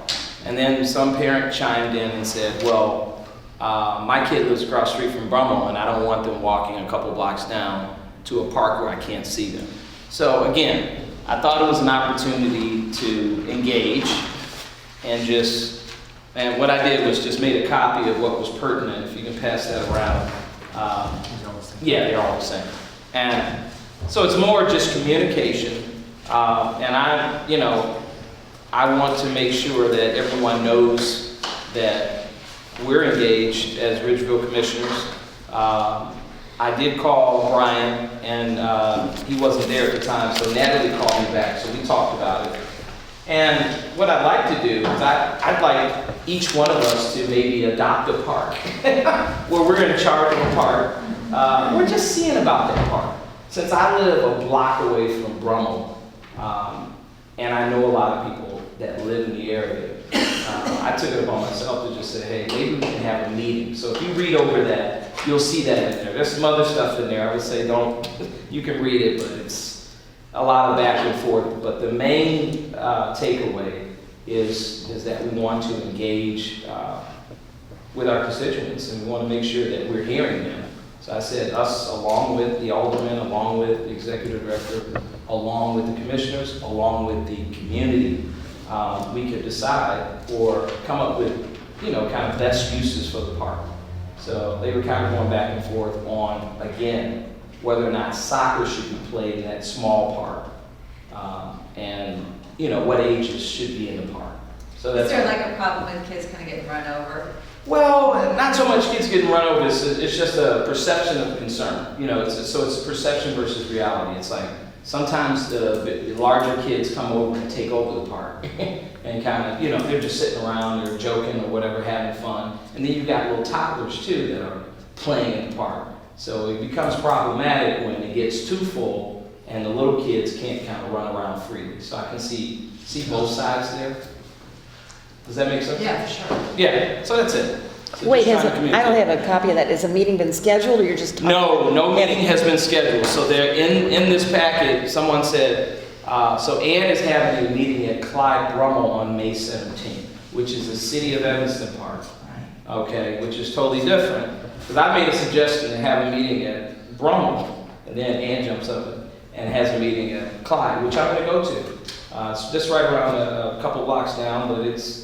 And then some parent chimed in and said, well, my kid lives across the street from Brummel and I don't want them walking a couple blocks down to a park where I can't see them. So again, I thought it was an opportunity to engage and what I did was just made a copy of what was pertinent, if you can pass that around. Yeah, they're all the same. And so it's more just communication. And I want to make sure that everyone knows that we're engaged as Ridgeville commissioners. I did call Brian, and he wasn't there at the time, so Natalie called me back, so we talked about it. And what I'd like to do is I'd like each one of us to maybe adopt a park, where we're in charge of a park. We're just seeing about that park. Since I live a block away from Brummel, and I know a lot of people that live in the area. I took it upon myself to just say, hey, maybe we can have a meeting. So if you read over that, you'll see that in there. There's some other stuff in there. I would say you can read it, but it's a lot of back and forth. But the main takeaway is that we want to engage with our constituents, and we want to make sure that we're hearing them. So I said us, along with the alderman, along with the executive director, along with the commissioners, along with the community, we could decide or come up with, kind of best uses for the park. So they were kind of going back and forth on, again, whether or not soccer should be played in that small park, and what ages should be in the park. So Is that's there like a problem with kids kind of getting run over? well, not so much kids getting run over. It's just a perception of concern. So it's perception versus reality. It's like sometimes the larger kids come over and take over the park and kind of, they're just sitting around, they're joking or whatever, having fun. And then you've got little toddlers too that are playing in the park. So it becomes problematic when it gets too full and the little kids can't kind of run around freely. So I can see both sides there. Does that make sense? Yeah, for sure. Yeah, so that's it. So Wait, just trying to I communicate. don't have a copy of that. Has a meeting been scheduled, or you're just talking? No meeting has been scheduled. So they're in this packet, someone said, so Ann is having a meeting at Clyde Brummel on May 17th, which is the City of Evanston Park. Okay, which is totally different. Because I made a suggestion to have a meeting at Brummel, and then Ann jumps up and has a meeting at Clyde, which I'm going to go to. It's just right around a couple blocks down, but it's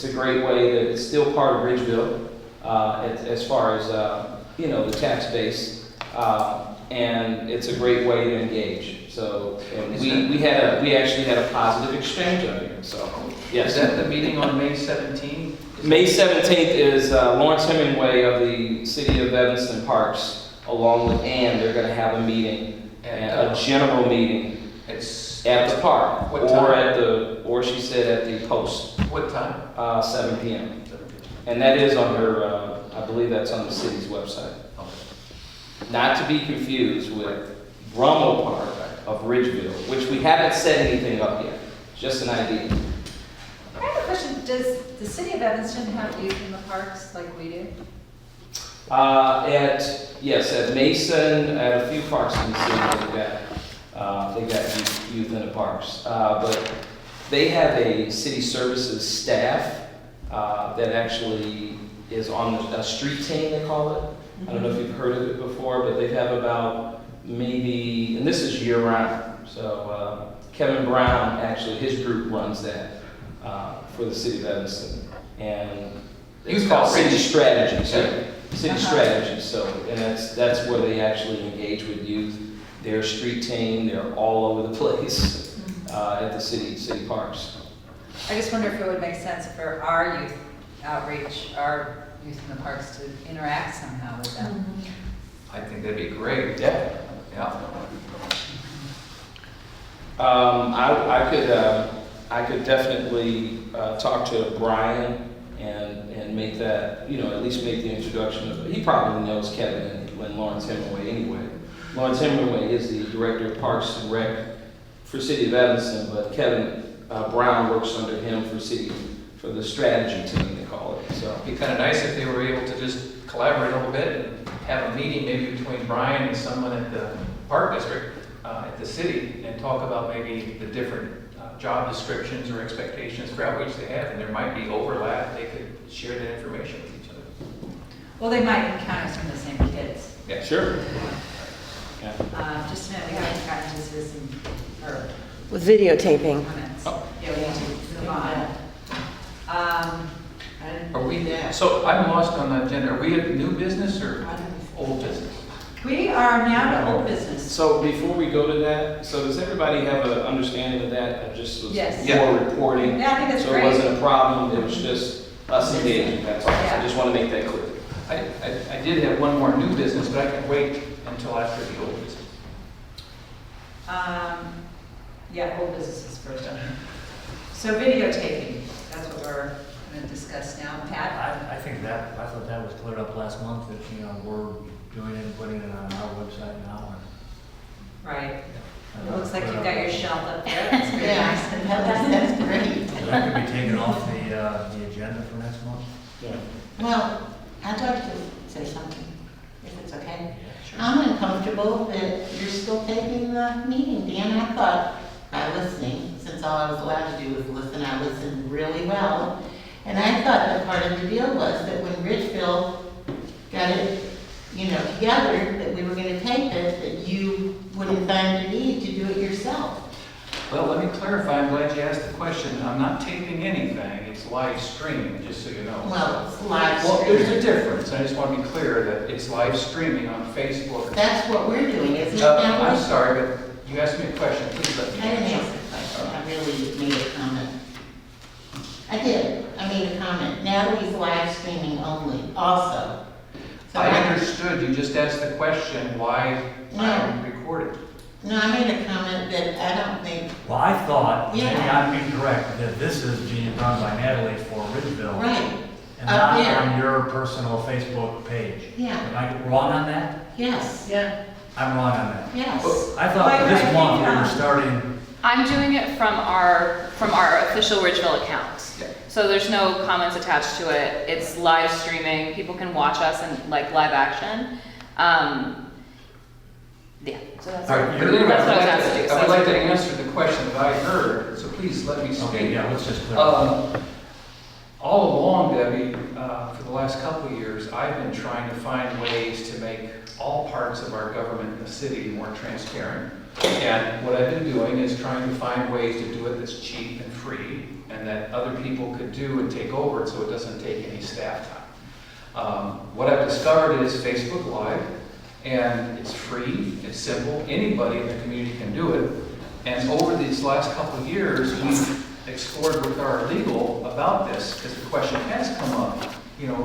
a great way that it's still part of Ridgeville as far as the tax base, and it's a great way to engage. So and we actually had a positive exchange on here. So yes. Is that the meeting on May 17th? May 17th is Lawrence Hemingway of the City of Evanston Parks, along with Ann. They're going to have a meeting, a general meeting It's at the park, What time? or she said at the post, what time? 7 p.m. And that is on her, I believe that's on the city's website. Not to be confused with Brummel Park of Ridgeville, which we haven't set anything up yet, just an idea. I have a question. Does the city of Evanston have youth in the parks like we do? At Mason, at a few parks in the city, they got youth in the parks. But they have a city services staff that actually is on a street team, they call it. I don't know if you've heard of it before, but they have about maybe, and this is year round. So Kevin Brown, actually, his group runs that for the city of Evanston. And it's called City Strategies. City Strategies. So, and that's where they actually engage with youth. They're a street team. They're all over the place at the city parks. I just wonder if it would make sense for our youth outreach, our youth in the parks to interact somehow with them. I think that'd be great. Yeah. Yeah. I could definitely talk to Brian and make that, at least make the introduction of, he probably knows Kevin and Lawrence Hemingway anyway. Lawrence Hemingway is the Director of Parks and Rec for City of Evanston, but Kevin Brown works under him for the strategy team, they call it. So It'd be kind of nice if they were able to just collaborate a little bit and have a meeting maybe between Brian and someone at the park district, at the city, and talk about maybe the different job descriptions or expectations for outreach they have, and there might be overlap. They could share that information with each other. Well, they might encounter some of the same kids. yeah, sure. Yeah. Just a minute, we haven't gotten to citizen or With videotaping. comments. Oh. Yeah, we need to move on. I didn't Are we, do that. so I'm lost on the agenda. Are we at new business or old business? We are now to old business. So before we go to that, so does everybody have an understanding of that? I just was Yes. more reporting. Yeah, I think that's So great. it wasn't a problem, it was just us engaging, that's all. Yeah. I just want to make that clear. I did have one more new business, but I can wait until after the old business. Yeah, old business is first. So videotaping, that's what we're going to discuss now. Pat? I thought that was cleared up last month, that, we're doing it and putting it on our website now. Right. And It looks like you've got your shelf up there. That's very Yeah, nice. that's great. So that could be taken off the agenda for next month? Well, I'd like to say something, if it's okay. I'm uncomfortable that you're still taking the meeting, Dan. I thought by listening, since all I was allowed to do was listen, I listened really well. And I thought that part of the deal was that when Ridgeville got it, together, that we were gonna tape it, that you wouldn't find the need to do it yourself. Well, let me clarify, I'm glad you asked the question. I'm not taping anything, it's live streaming, just so you know. Well, it's live Well, there's a streaming. difference, I just want to be clear that it's live streaming on Facebook. That's what we're doing, isn't it, I'm Natalie? sorry, but you asked me a question, please let me I didn't answer. ask a question, I really made a comment. I did, I made a comment. Natalie's live streaming only, also. So I understood, you just asked the question, why I'm recording. No, I made a comment that I don't think, Well, I thought, maybe Yeah. I'm incorrect, that this is being run by Natalie for Ridgeville. right, And Up not there. on your personal Facebook page. yeah, Am I wrong on that? yes, I'm wrong on that. yes. I thought Like, this I month we think, were starting, I'm doing it from our official Ridgeville account. Yeah. So there's no comments attached to it. It's live streaming. People can watch us in like live action. Yeah, so that's, All right, But anyway, that's what I was asked to do. I would like to answer the question that I heard, so please let me speak. okay, yeah, let's just clarify. All along, Debbie, for the last couple of years, I've been trying to find ways to make all parts of our government in the city more transparent. And what I've been doing is trying to find ways to do it that's cheap and free, and that other people could do and take over it so it doesn't take any staff time. What I've discovered is Facebook Live, and it's free, it's simple, anybody in the community can do it. And over these last couple of years, we've explored with our legal about this, because the question has come up,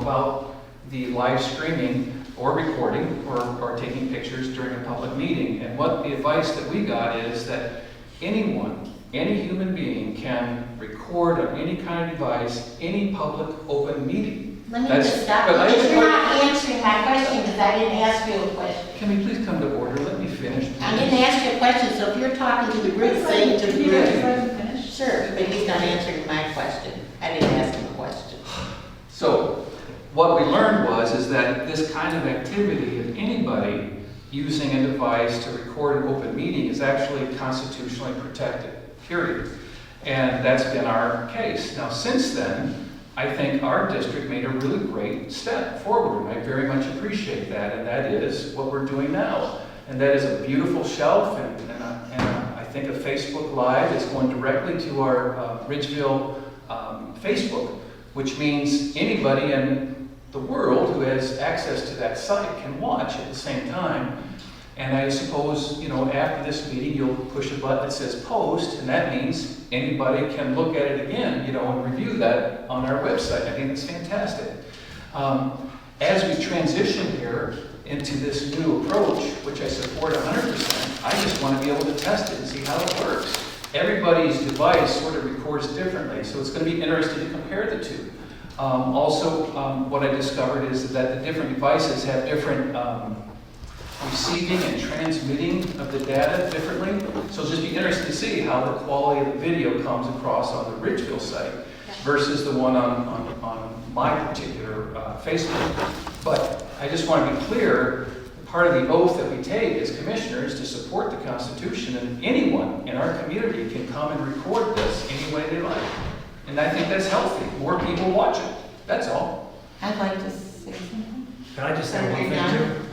about the live streaming or recording or taking pictures during a public meeting. And what the advice that we got is that anyone, any human being can record on any kind of device, any public open meeting. Let me That's- just stop, but I- because you're not answering my question, because I didn't ask you a question. Can we please come to order? Let me finish. I didn't ask you a question, so if you're talking to the group, say it to the You group. guys let him finish? Sure, but he's not answering my question. I didn't ask him a question. So, what we learned is that this kind of activity of anybody using a device to record an open meeting is actually constitutionally protected, period. And that's been our case. Now, since then, I think our district made a really great step forward, and I very much appreciate that, and that is what we're doing now. And that is a beautiful shelf, and I think a Facebook Live is going directly to our Ridgeville Facebook, which means anybody in the world who has access to that site can watch at the same time. And I suppose, after this meeting, you'll push a button that says post, and that means anybody can look at it again, and review that on our website. I think that's fantastic. As we transition here into this new approach, which I support 100%, I just want to be able to test it and see how it works. Everybody's device sort of records differently, so it's going to be interesting to compare the two. What I discovered is that the different devices have different receiving and transmitting of the data differently. So it'll just be interesting to see how the quality of the video comes across on the Ridgeville site versus the one on my particular Facebook. But I just want to be clear, part of the oath that we take as commissioners to support the Constitution, and anyone in our community can come and record this any way they like. And I think that's healthy. More people watch it. That's all. I'd like to say something. Can I just say Are one you thing done? too?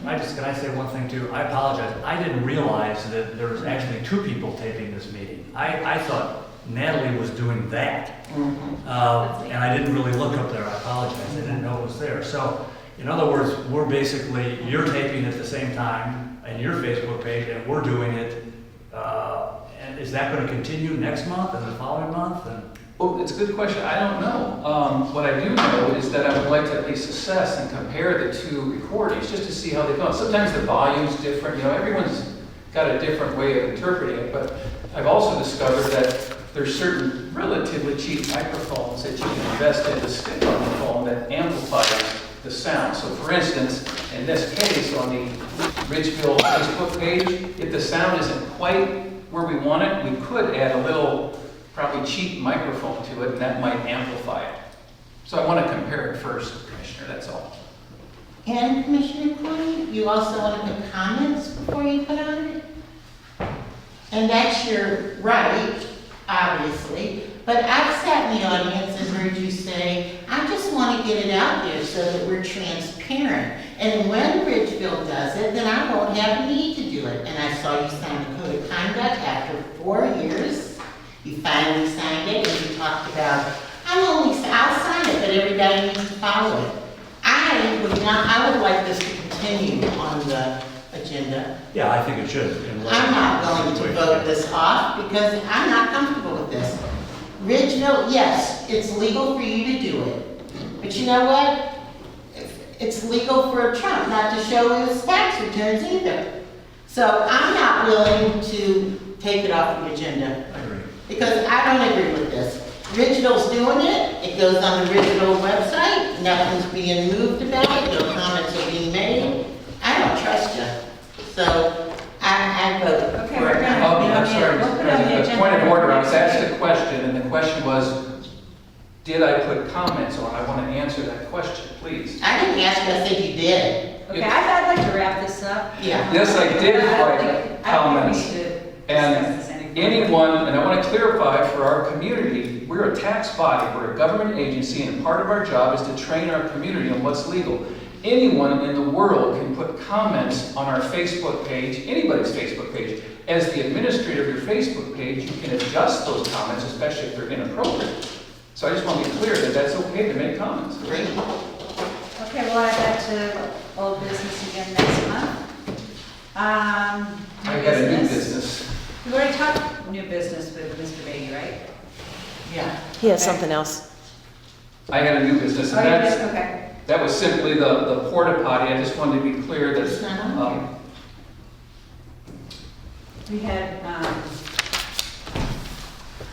Can I say one thing too? I apologize. I didn't realize that there was actually two people taping this meeting. I thought Natalie was doing that. And I didn't really look up there. I apologize. I didn't know it was there. So, in other words, you're taping at the same time on your Facebook page, and we're doing it. And is that going to continue next month and the following month? Well, it's a good question. I don't know. What I do know is that I would like to at least assess and compare the two recordings just to see how they go. Sometimes the volume's different. Everyone's got a different way of interpreting it. But I've also discovered that there's certain relatively cheap microphones that you can invest in to stick on the phone that amplifies the sound. So for instance, in this case, on the Ridgeville Facebook page, if the sound isn't quite where we want it, we could add a little, probably cheap microphone to it, and that might amplify it. So I want to compare it first, Commissioner, that's all. And Commissioner Coyne, you also want to put comments before you put on it? And that's your right, obviously, but I've sat in the audience and heard you say, I just want to get it out there so that we're transparent. And when Ridgeville does it, then I won't have a need to do it. And I saw you sign the code of conduct after 4 years. You finally signed it, and you talked about, I'll sign it, but everybody needs to follow it. I would like this to continue on the agenda. Yeah, I think it should. I'm not going to vote this off because I'm not comfortable with this. Ridgeville, yes, it's legal for you to do it. But you know what? It's legal for Trump not to show his tax returns either. So I'm not willing to take it off the agenda. I agree. Because I don't agree with this. Ridgeville's doing it, it goes on the Ridgeville website, nothing's being moved about it, no comments are being made. I don't trust you. So I vote Okay, for we're it. gonna- Oh, I'm sorry, We'll put it on the President, agenda. a point of order, I was asked a question, and the question was, did I put comments on? I want to answer that question, please. I didn't ask you, I said you did. Okay, I'd like to wrap this up. Yeah. Yes, I did I don't write think comments. we should And discuss this anymore. anyone, and I want to clarify for our community, we're a tax body, we're a government agency, and part of our job is to train our community on what's legal. Anyone in the world can put comments on our Facebook page, anybody's Facebook page. As the administrator of your Facebook page, you can adjust those comments, especially if they're inappropriate. So I just want to be clear that that's okay to make comments. Great. Okay, we'll add that to old business again next month. I got a new business. We've already talked new business with Mr. Beatty, right? Yeah. He has something else. I got a new business, and Oh, you that's, did? Okay. that was simply the porta potty. I just wanted to be clear It's that, not on here. We had,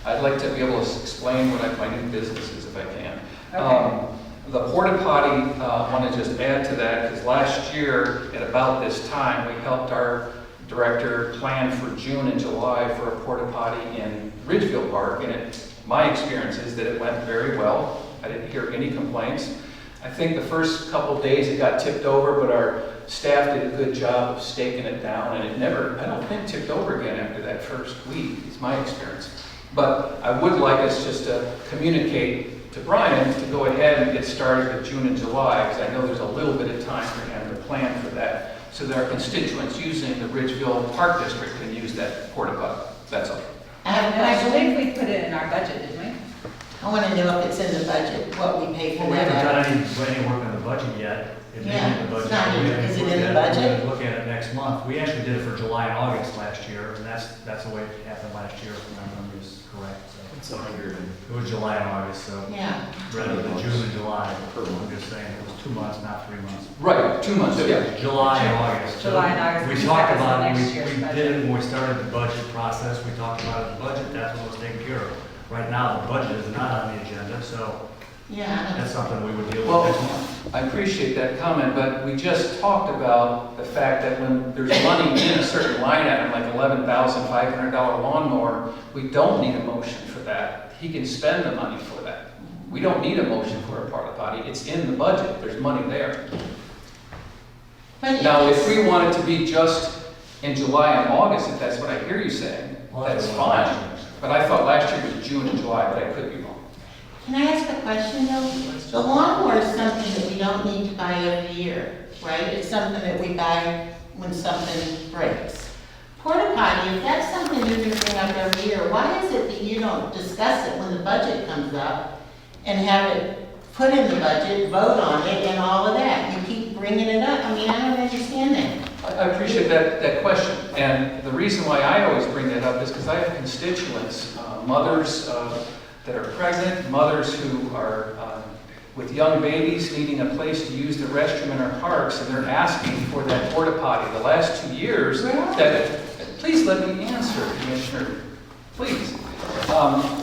I'd like to be able to explain what my new business is if I can. Okay. The porta potty, I want to just add to that, because last year, at about this time, we helped our director plan for June and July for a porta potty in Ridgeville Park, and my experience is that it went very well. I didn't hear any complaints. I think the first couple of days it got tipped over, but our staff did a good job of staking it down, and it never, I don't think, tipped over again after that first week, is my experience. But I would like us just to communicate to Brian to go ahead and get started with June and July, because I know there's a little bit of time for him to plan for that, so that our constituents using the Ridgeville Park District can use that porta potty. That's all. I have a and I question. believe we put it in our budget, didn't we? I want to know if it's in the budget, what we pay for Well, we haven't that. done any work on the budget yet. It may be Yeah, in the it's budget. not in- We haven't is it looked in the at budget? We're gonna look at it next month. We actually did it for July and August last year, and that's the way it happened last year, if my memory is correct. So It's 100 and it was July and August, so Yeah. rather than June and July, I'm just saying it was 2 months, not 3 months. Right, 2 months, yeah. July and August. So July and August, We because talked that was about it, next we year's did budget. it when we started the budget process, we talked about it in the budget, that's what was taken care of. Right now, the budget is not on the agenda, so Yeah. that's something we would deal Well, with next month. I appreciate that comment, but we just talked about the fact that when there's money in a certain line item, like $11,500 lawnmower, we don't need a motion for that. He can spend the money for that. We don't need a motion for a porta potty. It's in the budget. There's money there. But Now, if it's- we want it to be just in July and August, if that's what I hear you saying, Well, that's that's what fine. last year. But I thought last year was June and July, but I could be wrong. Can I ask a question though? The lawnmower is something that we don't need to buy every year, right? It's something that we buy when something breaks. Porta potty, if that's something you're gonna bring up every year, why is it that you don't discuss it when the budget comes up and have it put in the budget, vote on it and all of that? You keep bringing it up. I mean, I don't understand that. I appreciate that question, and the reason why I always bring that up is because I have constituents, mothers that are pregnant, mothers who are with young babies needing a place to use the restroom in our parks, and they're asking for that porta potty. The last 2 years, please let me answer, Commissioner, please.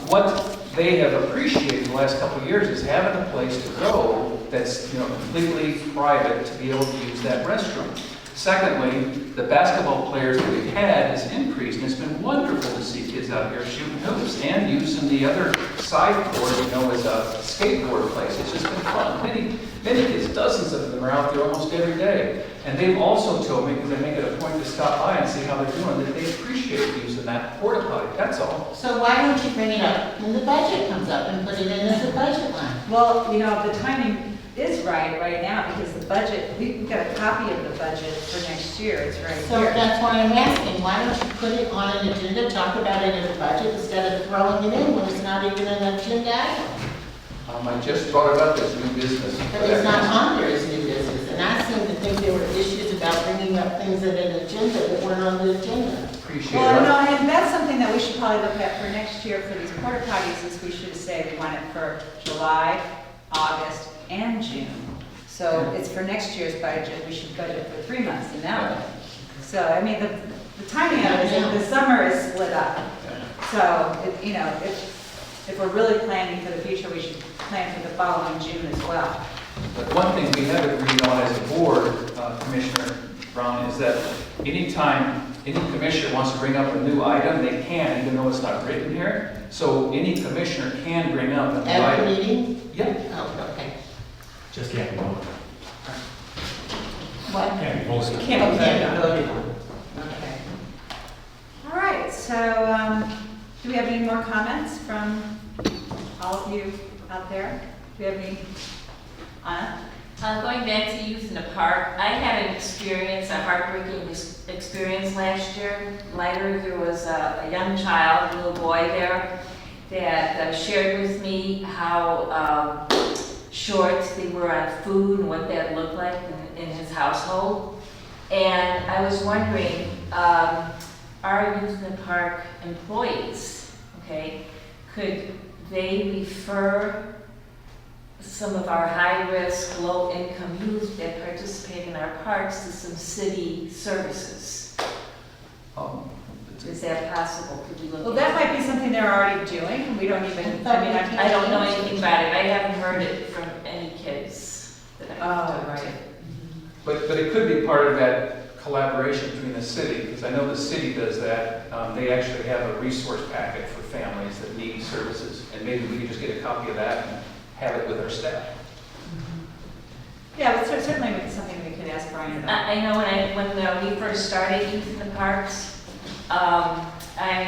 What they have appreciated the last couple of years is having a place to go that's, completely private to be able to use that restroom. Secondly, the basketball players that we've had has increased, and it's been wonderful to see kids out here shooting hoops and using the other side court, as a skateboard place. It's just been fun. Many kids, dozens of them are out there almost every day. And they've also told me, because they make it a point to stop by and see how they're doing, that they appreciate using that porta potty, that's all. So why don't you bring it up when the budget comes up and put it in as a budget line? Well, the timing is right now, because the budget, we've got a copy of the budget for next year, it's right So here. that's why I'm asking, why don't you put it on an agenda, talk about it in the budget instead of throwing it in when it's not even an agenda item? I just brought it up as new business. But it's not on there as new business, and I seem to think there were issues about bringing up things in an agenda that weren't on the agenda. Appreciate Well, it. no, and that's something that we should probably look at for next year for these porta potties, is we should say we want it for July, August, and June. So it's for next year's budget, we should budget for 3 months in that way. So, the timing of it is, the summer is split up. So, if we're really planning for the future, we should plan for the following June as well. But one thing we have agreed on as a board, Commissioner Brown, is that anytime any commissioner wants to bring up a new item, they can, even though it's not written here. So any commissioner can bring up a new At the item. meeting? Yeah. Oh, okay. Just can't vote. What? Can't be posted. Can't be Okay, voted on. voted on. Okay. All right, so, do we have any more comments from all of you out there? Do we have any, Anna? Going back to Youth in the Park, I had a heartbreaking experience last year. Later, there was a young child, a little boy there, that shared with me how short they were on food and what that looked like in his household. And I was wondering, our Youth in the Park employees, could they refer some of our high-risk, low-income youth that participate in our parks to some city services? Is that possible? Could we look Well, into that might be something they're already doing, and we don't even, I don't know anything about it. I haven't heard it from any kids that I've talked to. right. But it could be part of that collaboration between the city, because I know the city does that. They actually have a resource packet for families that need services, and maybe we could just get a copy of that and have it with our staff. Yeah, but certainly it's something we could ask Brian about. I know when we first started Youth in the Parks, I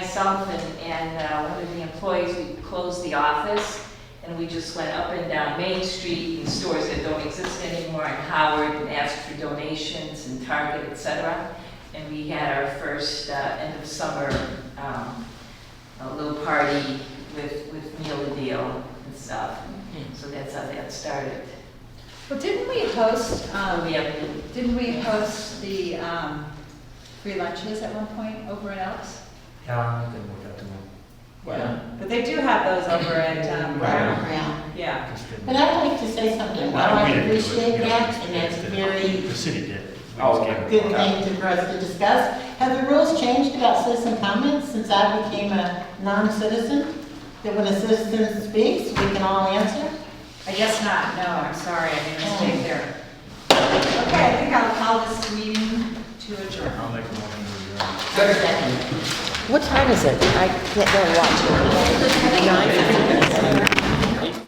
myself and one of the employees, we closed the office and we just went up and down Main Street in stores that don't exist anymore in Howard and asked for donations and Target, etc. And we had our first end of summer a little party with meal and deal and stuff. So that's how that started. Well, didn't we host, We have the free lunches at one point over at Elks? Yeah, it didn't work out too well. Yeah. But they do have those over at, Right, yeah. yeah. Just didn't- But I'd like to say something, while We I didn't do it, appreciate you know, that, and the that's city a did. very The city did. We Oh, just okay. gave it good a thing for us to discuss. Have the rules changed about citizen comments since I became a non-citizen? That when a citizen speaks, we can all answer? I guess not, no, I'm sorry, I made a mistake there. Okay, I think I'll call this meeting to adjourn. I'll make a motion to adjourn. Second. What time is it? I can't really watch it. 9:15.